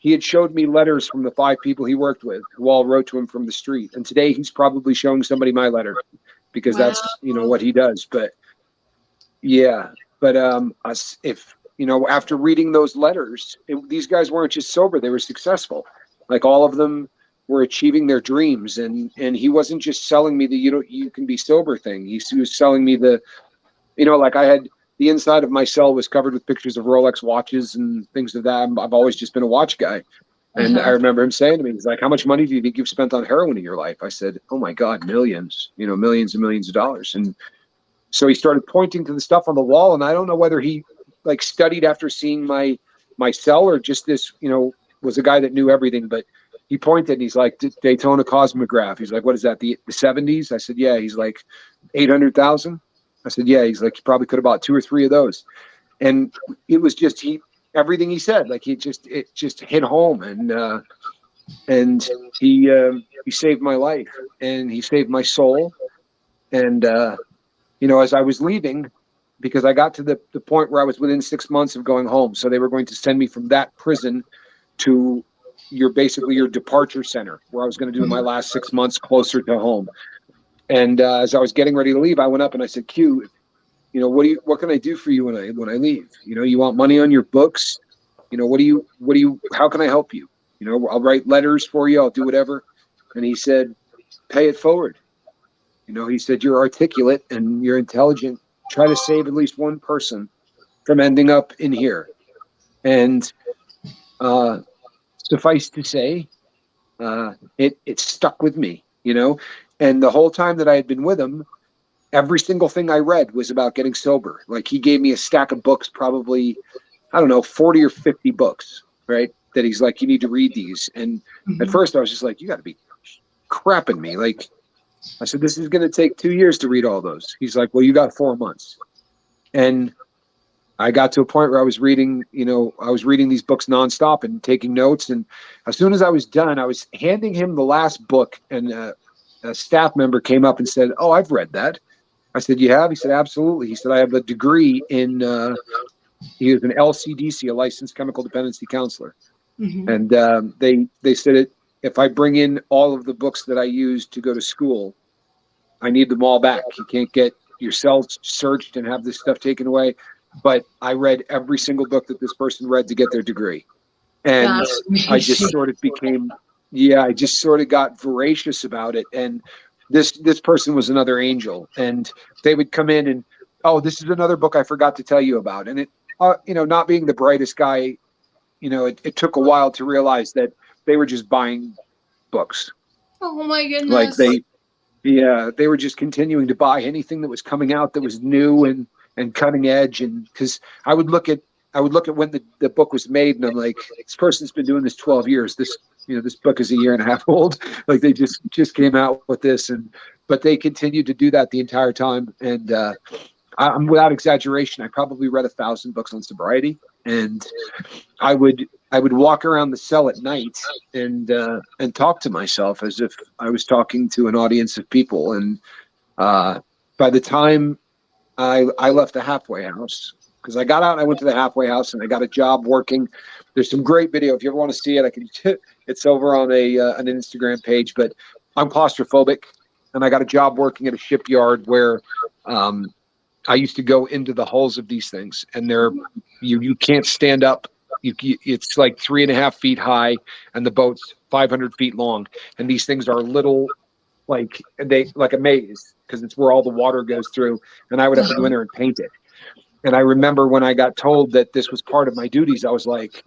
He had showed me letters from the 5 people he worked with who all wrote to him from the street. And today he's probably showing somebody my letter because that's, what he does. But yeah, but after reading those letters, these guys weren't just sober, they were successful. Like, all of them were achieving their dreams. And he wasn't just selling me the, you can be sober thing. He was selling me the, like, I had, the inside of my cell was covered with pictures of Rolex watches and things of that. I've always just been a watch guy. And I remember him saying to me, he's like, how much money do you think you've spent on heroin in your life? I said, oh my God, millions, millions and millions of dollars. And so he started pointing to the stuff on the wall. And I don't know whether he like studied after seeing my cell or just this, was a guy that knew everything, but he pointed and he's like, Daytona Cosmograph. He's like, what is that? The 70s? I said, yeah. He's like, 800,000. I said, yeah. He's like, you probably could have bought 2 or 3 of those. And it was just, everything he said, like, it just hit home. And he saved my life, and he saved my soul. And, as I was leaving, because I got to the point where I was within 6 months of going home. So they were going to send me from that prison to your departure center, where I was going to do my last 6 months closer to home. And as I was getting ready to leave, I went up and I said, Q, what can I do for you when I leave? You want money on your books? How can I help you? I'll write letters for you. I'll do whatever. And he said, pay it forward. He said, you're articulate and you're intelligent. Try to save at least one person from ending up in here. And suffice to say, it stuck with me, and the whole time that I had been with him, every single thing I read was about getting sober. Like, he gave me a stack of books, probably, I don't know, 40 or 50 books, right? That he's like, you need to read these. And at first I was just like, you got to be crapping me. Like, I said, this is going to take 2 years to read all those. He's like, well, you got 4 months. And I got to a point where I was reading these books nonstop and taking notes. And as soon as I was done, I was handing him the last book, and a staff member came up and said, oh, I've read that. I said, you have? He said, absolutely. He said, I have a degree in, he was an LCDC, a licensed chemical dependency counselor. Mhm. And they said if I bring in all of the books that I used to go to school, I need them all back. You can't get your cells searched and have this stuff taken away. But I read every single book that this person read to get their degree. And That's I just amazing. sort of became, yeah, I just sort of got voracious about it. And this person was another angel. And they would come in and, oh, this is another book I forgot to tell you about. And it, not being the brightest guy, it took a while to realize that they were just buying books. Oh my Like goodness. they were just continuing to buy anything that was coming out that was new and cutting edge. And because I would look at when the book was made, and I'm like, this person's been doing this 12 years. This book is a year and a half old. Like they just came out with this, but they continued to do that the entire time. And I'm without exaggeration, I probably read 1,000 books on sobriety, and I would walk around the cell at night and talk to myself as if I was talking to an audience of people. And by the time I left the halfway house, because I got out and I went to the halfway house and I got a job working. There's some great video. If you ever want to see it, it's over on an Instagram page. But I'm claustrophobic, and I got a job working at a shipyard where I used to go into the hulls of these things, and you can't stand up. It's like 3.5 feet high, and the boat's 500 feet long, and these things are little, like a maze, because it's where all the water goes through. And I would have to go in there and paint it. And I remember when I got told that this was part of my duties, I was like,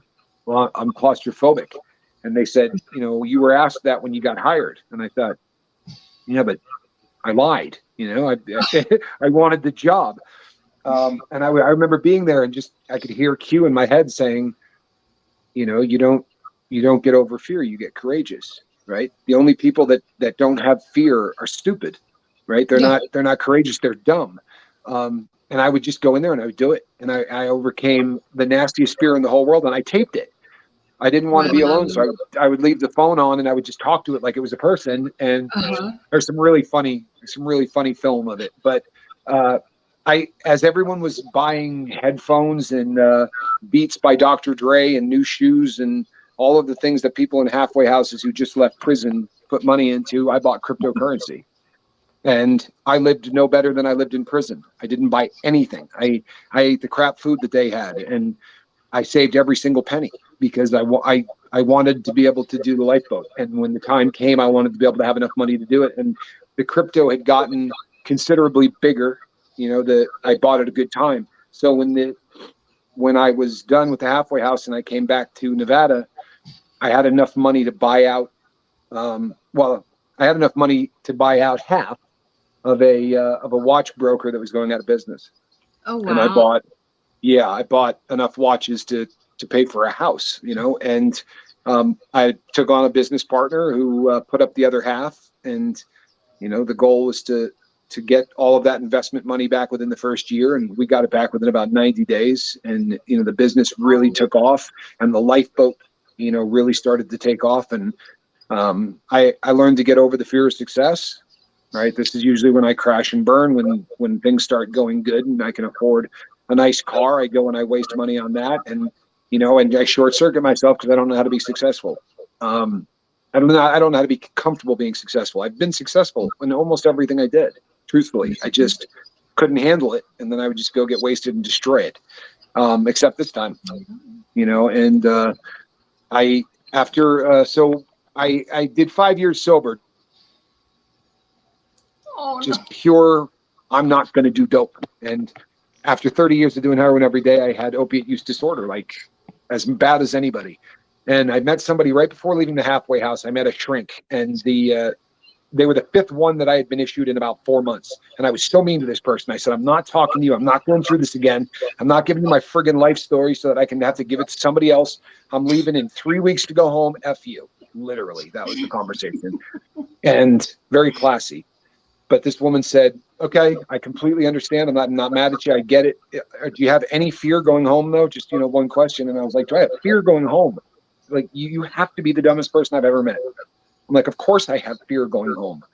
well, I'm claustrophobic. And they said, you were asked that when you got hired. And I thought, yeah, but I lied. I wanted the job. And I remember being there and I could hear Q in my head saying, you don't get over fear, you get courageous, right? The only people that don't have fear are stupid, right? They're not courageous, they're dumb. And I would just go in there and I would do it. And I overcame the nastiest fear in the whole world, and I taped it. I didn't want to be alone, so I would leave the phone on and I would just talk to it like it was a person. And there's some really funny film of it. But as everyone was buying headphones and Beats by Dr. Dre and new shoes and all of the things that people in halfway houses who just left prison put money into, I bought cryptocurrency. And I lived no better than I lived in prison. I didn't buy anything. I ate the crap food that they had, and I saved every single penny because I wanted to be able to do the lifeboat. And when the time came, I wanted to be able to have enough money to do it. And the crypto had gotten considerably bigger. I bought at a good time. So when I was done with the halfway house and I came back to Nevada, I had enough money to buy out. I had enough money to buy out half of a watch broker that was going out of business. Oh wow! And I bought enough watches to pay for a house, and I took on a business partner who put up the other half, and the goal was to get all of that investment money back within the first year, and we got it back within about 90 days. And the business really took off, and the lifeboat really started to take off. And I learned to get over the fear of success. Right, this is usually when I crash and burn, when things start going good and I can afford a nice car. I go and I waste money on that, and and I short circuit myself because I don't know how to be successful. I don't know how to be comfortable being successful. I've been successful in almost everything I did. Truthfully, I just couldn't handle it, and then I would just go get wasted and destroy it. Except this time, and I did 5 years sober. Just pure, I'm not going to do dope. And after 30 years of doing heroin every day, I had opiate use disorder, like as bad as anybody. And I met somebody right before leaving the halfway house. I met a shrink, and they were the fifth one that I had been issued in about 4 months. And I was so mean to this person. I said, I'm not talking to you. I'm not going through this again. I'm not giving you my friggin' life story so that I can have to give it to somebody else. I'm leaving in 3 weeks to go home. F you. Literally, that was the conversation. And very classy. But this woman said, okay, I completely understand. I'm not mad at you. I get it. Do you have any fear going home, though? Just, one question. And I was like, do I have fear going home? Like, you have to be the dumbest person I've ever met. I'm like, of course I have fear going home.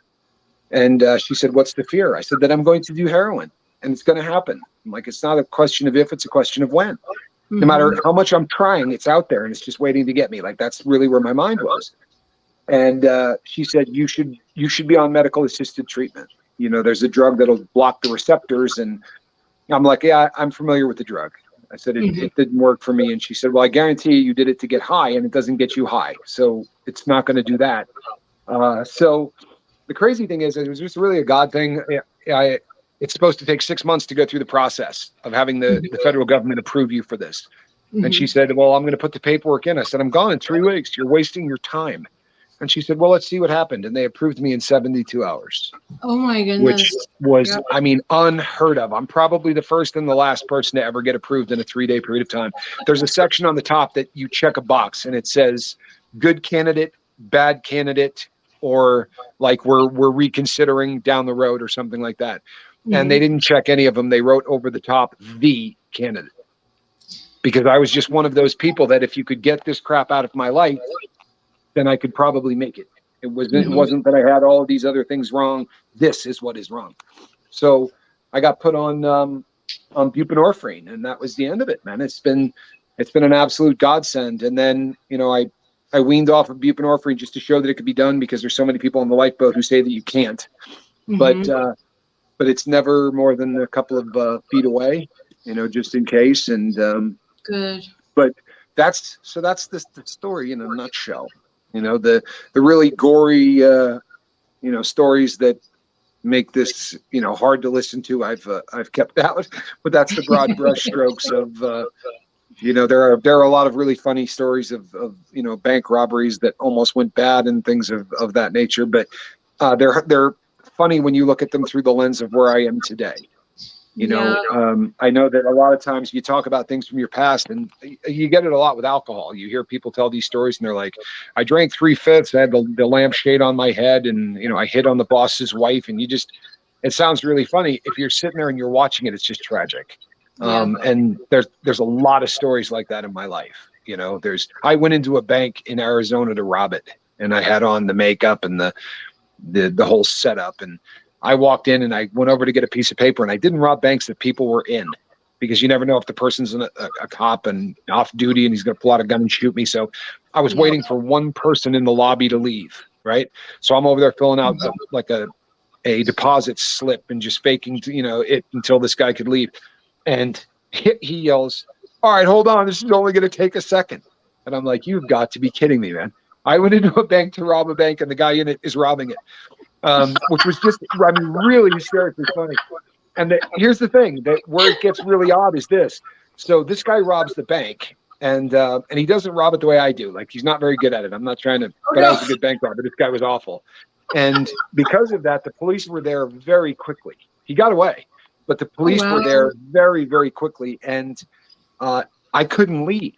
And she said, what's the fear? I said that I'm going to do heroin, and it's going to happen. I'm like, it's not a question of if, it's a question of when. No matter how much I'm trying, it's out there and it's just waiting to get me. Like, that's really where my mind was. And she said, you should be on medical assisted treatment. You know, there's a drug that'll block the receptors. And I'm like, yeah, I'm familiar with the drug. I said, it didn't work for me. And she said, well, I guarantee you did it to get high, and it doesn't get you high. So it's not going to do that. So the crazy thing is, it was just really a God thing. It's supposed to take 6 months to go through the process of having the federal government approve you for this. And she said, well, I'm going to put the paperwork in. I said, I'm gone in 3 weeks. You're wasting your time. And she said, well, let's see what happened. And they approved me in 72 hours. Oh my goodness. Which was, I mean, unheard of. I'm probably the first and the last person to ever get approved in a 3-day period of time. There's a section on the top that you check a box and it says good candidate, bad candidate, or like we're reconsidering down the road or something like that. And they didn't check any of them. They wrote over the top, the candidate. Because I was just one of those people that if you could get this crap out of my life, then I could probably make it. It wasn't that I had all of these other things wrong. This is what is wrong. So I got put on buprenorphine, and that was the end of it, man. It's been an absolute godsend. And then, you know, I weaned off of buprenorphine just to show that it could be done, because there's so many people on the lifeboat who say that you can't. But it's never more than a couple of feet away, you know, just in case. And good. But that's the story in a nutshell. You know, the really gory, you know, stories that make this, you know, hard to listen to, I've kept out. But that's the broad brush strokes of, you know, there are a lot of really funny stories of you know, bank robberies that almost went bad and things of that nature. But they're funny when you look at them through the lens of where I am today. You know, I know that a lot of times you talk about things from your past, and you get it a lot with alcohol. You hear people tell these stories and they're like, I drank 3/5, I had the lampshade on my head, and, you know, I hit on the boss's wife. And it sounds really funny. If you're sitting there and you're watching it, it's just tragic. And there's a lot of stories like that in my life. You know, I went into a bank in Arizona to rob it, and I had on the makeup and the whole setup. And I walked in and I went over to get a piece of paper, and I didn't rob banks that people were in, because you never know if the person's a cop and off duty and he's going to pull out a gun and shoot me. So I was waiting for one person in the lobby to leave. Right. So I'm over there filling out like a deposit slip and just faking, you know, it until this guy could leave. And he yells, all right, hold on. This is only going to take a second. And I'm like, you've got to be kidding me, man. I went into a bank to rob a bank, and the guy in it is robbing it. Which was just, I mean, really hysterically funny. And here's the thing, that where it gets really odd is this. So this guy robs the bank, and he doesn't rob it the way I do. Like, he's not very good at it. I'm not trying to, but I was a good bank robber. This guy was awful. And because of that, the police were there very quickly. He got away, but the police were there very, very quickly. And I couldn't leave.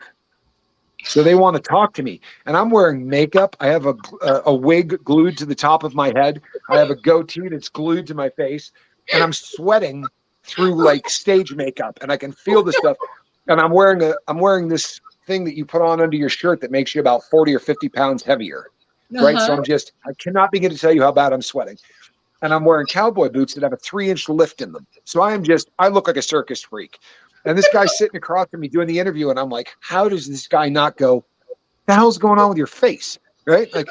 So they want to talk to me, and I'm wearing makeup. I have a wig glued to the top of my head. I have a goatee that's glued to my face, and I'm sweating through like stage makeup, and I can feel the stuff. And I'm wearing this thing that you put on under your shirt that makes you about 40 or 50 pounds heavier. Right. So I cannot begin to tell you how bad I'm sweating. And I'm wearing cowboy boots that have a 3-inch lift in them. So I look like a circus freak. And this guy's sitting across from me doing the interview, and I'm like, how does this guy not go, the hell's going on with your face? Right? Like,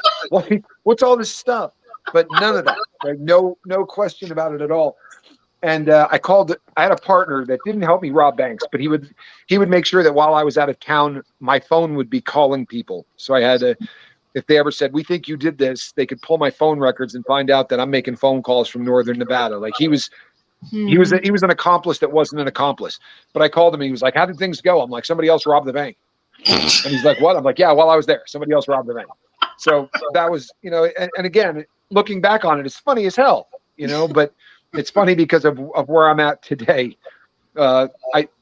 what's all this stuff? But none of that. Like, no question about it at all. And I had a partner that didn't help me rob banks, but he would make sure that while I was out of town, my phone would be calling people. So I had to, if they ever said, we think you did this, they could pull my phone records and find out that I'm making phone calls from Northern Nevada. Like, he was an accomplice that wasn't an accomplice. But I called him, and he was like, how did things go? I'm like, somebody else robbed the bank. And he's like, what? I'm like, yeah, while I was there, somebody else robbed the bank. So that was, you know, and again, looking back on it, it's funny as hell, you know, but it's funny because of where I'm at today. There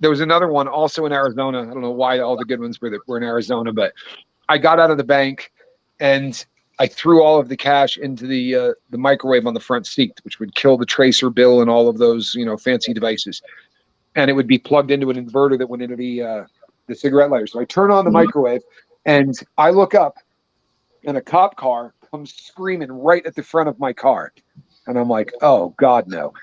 was another one also in Arizona. I don't know why all the good ones were in Arizona, but I got out of the bank and I threw all of the cash into the microwave on the front seat, which would kill the tracer bill and all of those, you know, fancy devices. And it would be plugged into an inverter that went into the cigarette lighter. So I turn on the microwave, and I look up, and a cop car comes screaming right at the front of my car. And I'm like, oh God, no.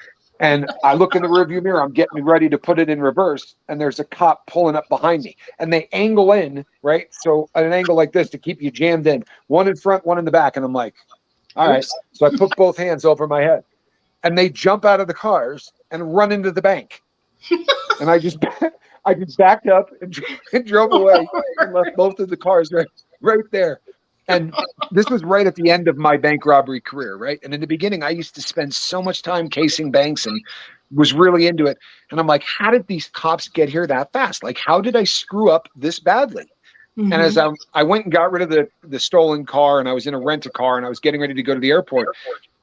And I look in the rearview mirror, I'm getting ready to put it in reverse, and there's a cop pulling up behind me. And they angle in, right? So at an angle like this to keep you jammed in, one in front, one in the back. And I'm like, all right. Oops. So I put both hands over my head, and they jump out of the cars and run into the bank. And I just backed up and drove away and left both of the cars right there. And this was right at the end of my bank robbery career, right? And in the beginning, I used to spend so much time casing banks and was really into it. And I'm like, how did these cops get here that fast? Like, how did I screw up this badly? Mm-hmm. And as I went and got rid of the stolen car, and I was in a rent-a-car, and I was getting ready to go to the airport.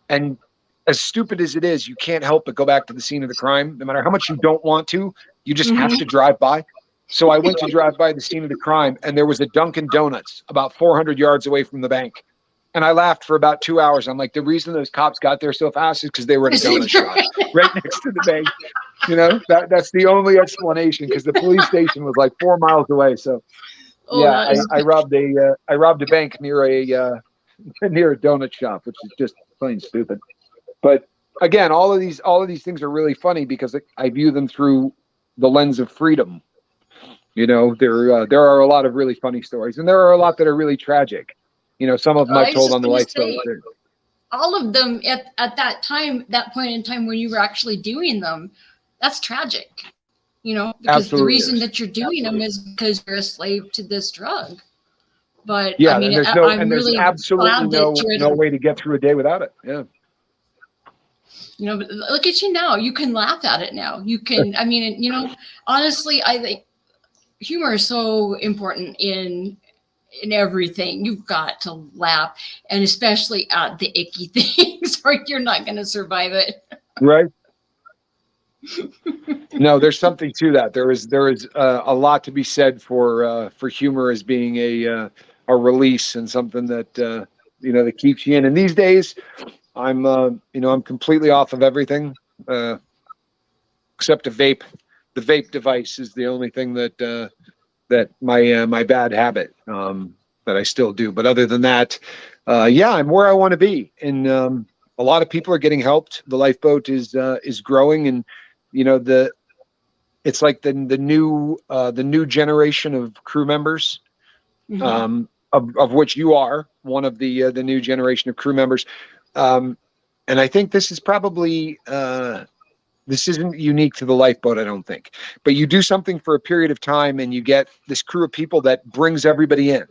And as stupid as it is, you can't help but go back to the scene of the crime. No matter how much you don't want to, you just have to drive by. So I went to drive by the scene of the crime, and there was a Dunkin' Donuts about 400 yards away from the bank. And I laughed for about 2 hours. I'm like, the reason those cops got there so fast is because they were at a donut shop right next to the bank. You know, that's the only explanation, because the police station was like 4 miles away. So yeah, I robbed a bank near a donut shop, which is just plain stupid. But again, all of these things are really funny because I view them through the lens of freedom. You know, there are a lot of really funny stories, and there are a lot that are really tragic. You know, some of them I've told on the lifeboat. All of them at that point in time when you were actually doing them, that's tragic. You know, because Absolutely the reason that you're doing them is because you're a slave to this drug. But yeah, I mean, and there's absolutely no way to get through a day without it. Yeah. You know, but look at you now. You can laugh at it now. You can. I mean, you know, honestly, I think humor is so important in everything. You've got to laugh, and especially at the icky things, or you're not going to survive it. Right. No, there's something to that. There is a lot to be said for humor as being a release and something that you know, that keeps you in. And these days, I'm completely off of everything except a vape. The vape device is the only thing that my bad habit that I still do. But other than that, yeah, I'm where I want to be. And a lot of people are getting helped. The lifeboat is growing, and you know, it's like the new generation of crew members, of which you are one of the new generation of crew members. And I think this is probably this isn't unique to the lifeboat, I don't think. But you do something for a period of time, and you get this crew of people that brings everybody in.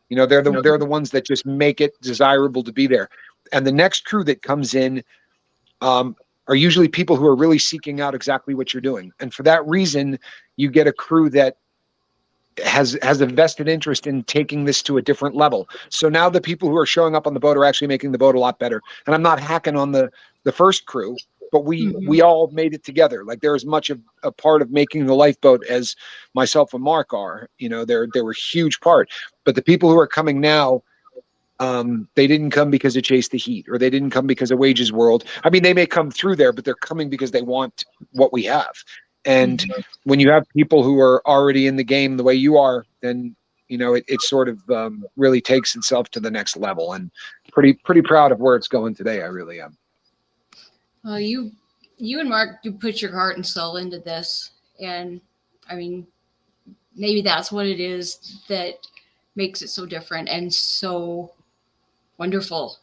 You know, they're the ones that just make it desirable to be there. And the next crew that comes in are usually people who are really seeking out exactly what you're doing. And for that reason, you get a crew that has a vested interest in taking this to a different level. So now the people who are showing up on the boat are actually making the boat a lot better. And I'm not hacking on the first crew, but we all made it together. Like, they're as much a part of making the lifeboat as myself and Mark are. You know, they were a huge part. But the people who are coming now, they didn't come because of Chase the Heat, or they didn't come because of Wages World. I mean, they may come through there, but they're coming because they want what we have. And when you have people who are already in the game the way you are, then, you know, it sort of really takes itself to the next level. And pretty proud of where it's going today. I really am. Well, you and Mark, you put your heart and soul into this. And I mean, maybe that's what it is that makes it so different and so wonderful.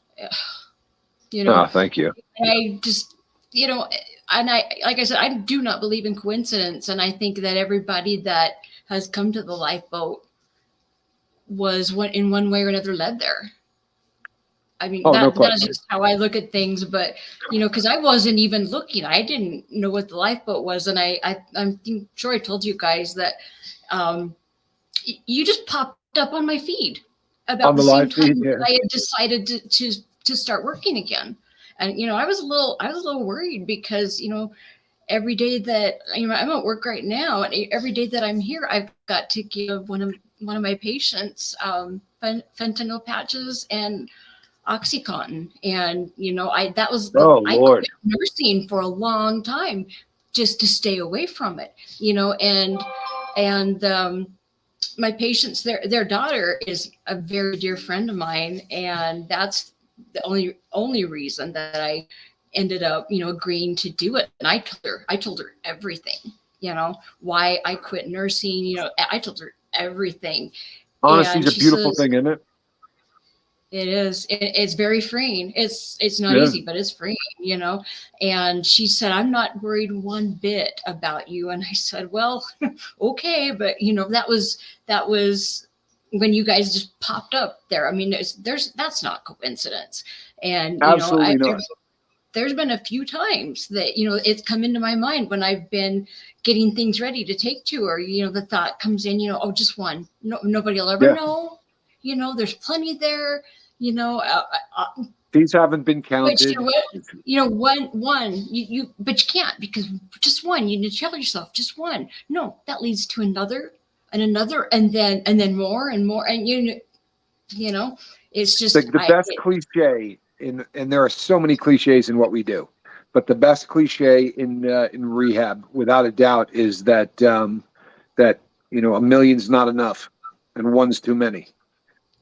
You know, thank you. And I just, you know, and like I said, I do not believe in coincidence. And I think that everybody that has come to the lifeboat was in one way or another led there. I mean, that is just how I look at things. But, you know, because I wasn't even looking. I didn't know what the lifeboat was. And I'm sure I told you guys that you just popped up on my feed about the same time that I had decided to start working again. And, you know, I was a little worried because, you know, every day that, you know, I'm at work right now, and every day that I'm here, I've got to give one of my patients fentanyl patches and OxyContin. And, you know, I quit nursing for a long time just to stay away from it, you know, and my patients, their daughter is a very dear friend of mine. And that's the only reason that I ended up, agreeing to do it. And I told her everything, why I quit nursing, I told her everything. Honesty And is a she beautiful says, thing, isn't it? it is. It's very freeing. It's not Yeah. easy, but it's freeing, And she said, I'm not worried one bit about you. And I said, well, okay, but that was when you guys just popped up there. I mean, that's not coincidence. And Absolutely not. there's been a few times that it's come into my mind when I've been getting things ready to take to her. The thought comes in, oh, just one. No, nobody will ever know. There's plenty there. These haven't been But counted. one, but you can't, because just one, you need to tell yourself just one. No, that leads to another and another, and then more and more. And it's just The best cliche and there are so many cliches in what we do, but the best cliche in rehab, without a doubt, is that that a million's not enough and one's too many.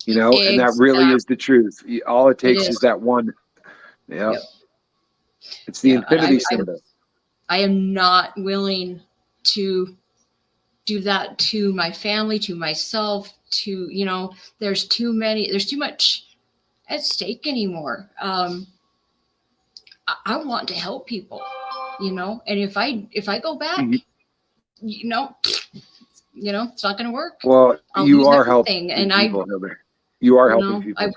And that really is the truth. All it takes is that one. Yeah. Yep. It's the infinity symbol. I am not willing to do that to my family, to myself, to, there's too much at stake anymore. I want to help people, and if I go back, it's not going to work. Well, you are helping people, Heather. You are helping people.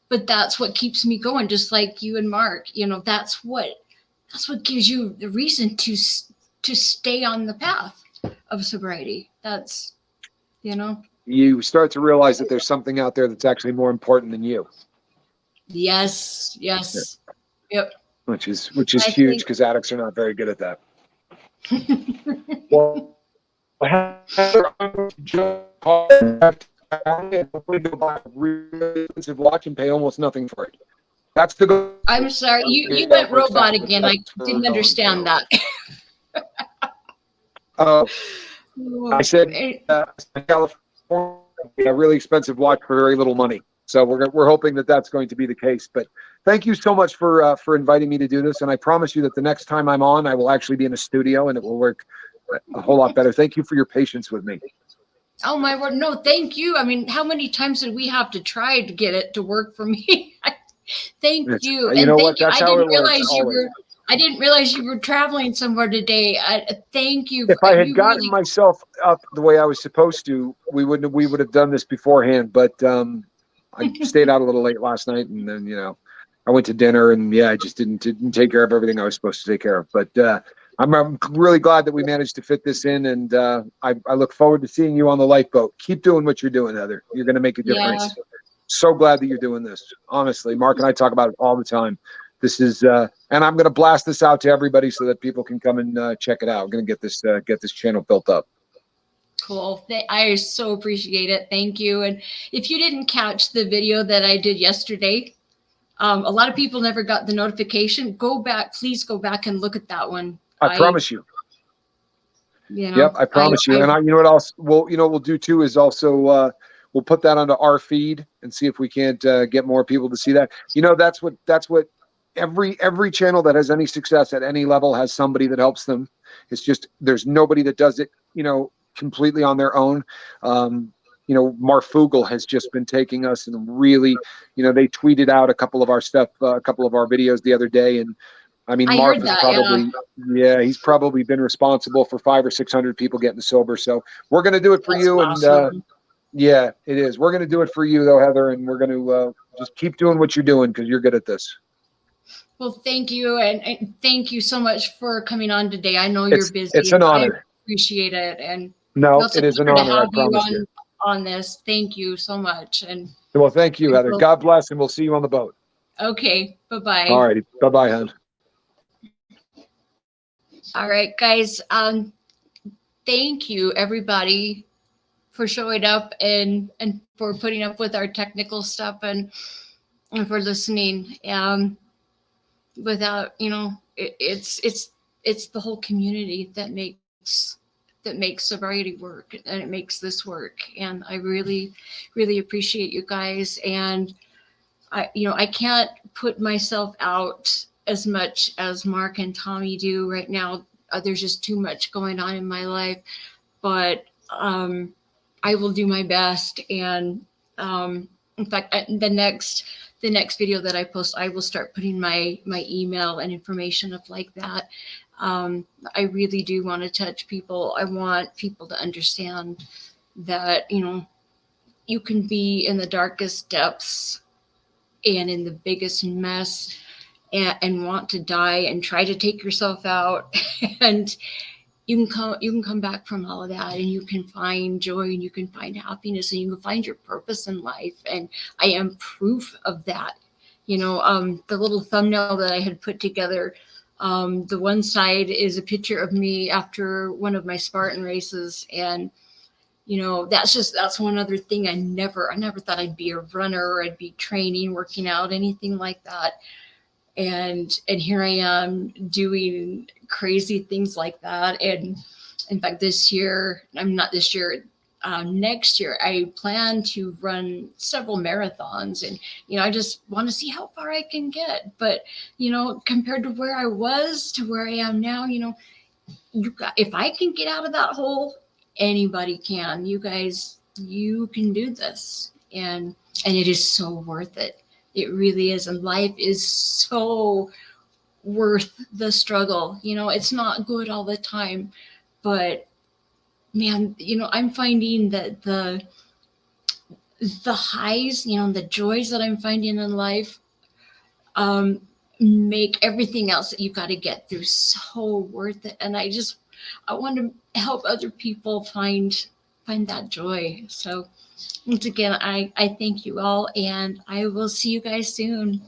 But that's what keeps me going, just like you and Mark. That's what gives you the reason to stay on the path of sobriety. That's, you start to realize that there's something out there that's actually more important than you. Yes. Yep. Which is huge, because addicts are not very good at that. Well, really expensive watch and pay almost nothing for it. That's the goal. I'm sorry, you went robot again. I didn't understand that. Oh, I said California, a really expensive watch for very little money. So we're hoping that that's going to be the case. But thank you so much for inviting me to do this. And I promise you that the next time I'm on, I will actually be in a studio and it will work a whole lot better. Thank you for your patience with me. Oh my word. No, thank you. I mean, how many times did we have to try to get it to work for me? Thank you. You know what? That's how it works. I didn't realize you were traveling somewhere today. Thank you. If I had gotten myself up the way I was supposed to, we would have done this beforehand. But I stayed out a little late last night, and then I went to dinner, and I just didn't take care of everything I was supposed to take care of. But I'm really glad that we managed to fit this in, and I look forward to seeing you on the lifeboat. Keep doing what you're doing, Heather. You're going to make a difference. Yeah. So glad that you're doing this. Honestly, Mark and I talk about it all the time. This is, and I'm going to blast this out to everybody so that people can come and check it out. I'm going to get this channel built up. Cool. I so appreciate it. Thank you. And if you didn't catch the video that I did yesterday, a lot of people never got the notification. Please go back and look at that one. I promise you. Yep, I promise you. And you know what else we'll do too is also we'll put that onto our feed and see if we can't get more people to see that. That's what every channel that has any success at any level has somebody that helps them. It's just there's nobody that does it, completely on their own. Marfugel has just been taking us and really, they tweeted out a couple of our stuff, a couple of our videos the other day, and I mean, Marf is probably, he's probably been responsible for 500 or 600 people getting sober. So we're going to do it for you. Awesome. And it is. We're going to do it for you though, Heather. And we're going to just keep doing what you're doing because you're good at this. Well, thank you. And thank you so much for coming on today. I know you're busy. It's an honor. I appreciate it. And no, it is an honor. I promise you. On this. Thank you so much. And well, thank you, Heather. God bless. And we'll see you on the boat. Okay. Bye-bye. All righty. Bye-bye, hon. All right, guys. Thank you, everybody, for showing up and for putting up with our technical stuff and for listening. Without, it's the whole community that makes sobriety work, and it makes this work. And I really, really appreciate you guys. And I can't put myself out as much as Mark and Tommy do right now. There's just too much going on in my life, but I will do my best. And in fact, the next video that I post, I will start putting my email and information up like that. I really do want to touch people. I want people to understand that, you know, you can be in the darkest depths and in the biggest mess and want to die and try to take yourself out. And you can come back from all of that, and you can find joy, and you can find happiness, and you can find your purpose in life. And I am proof of that. You know, the little thumbnail that I had put together, the one side is a picture of me after one of my Spartan races. And you know, that's one other thing. I never thought I'd be a runner, or I'd be training, working out, anything like that. And here I am doing crazy things like that. And in fact, next year, I plan to run several marathons. And you know, I just want to see how far I can get. But you know, compared to where I was to where I am now, you know, if I can get out of that hole, anybody can. You guys, you can do this. And it is so worth it. It really is. And life is so worth the struggle. You know, it's not good all the time, but man, you know, I'm finding that the highs, you know, the joys that I'm finding in life, make everything else that you've got to get through so worth it. And I want to help other people find that joy. So once again, I thank you all, and I will see you guys soon.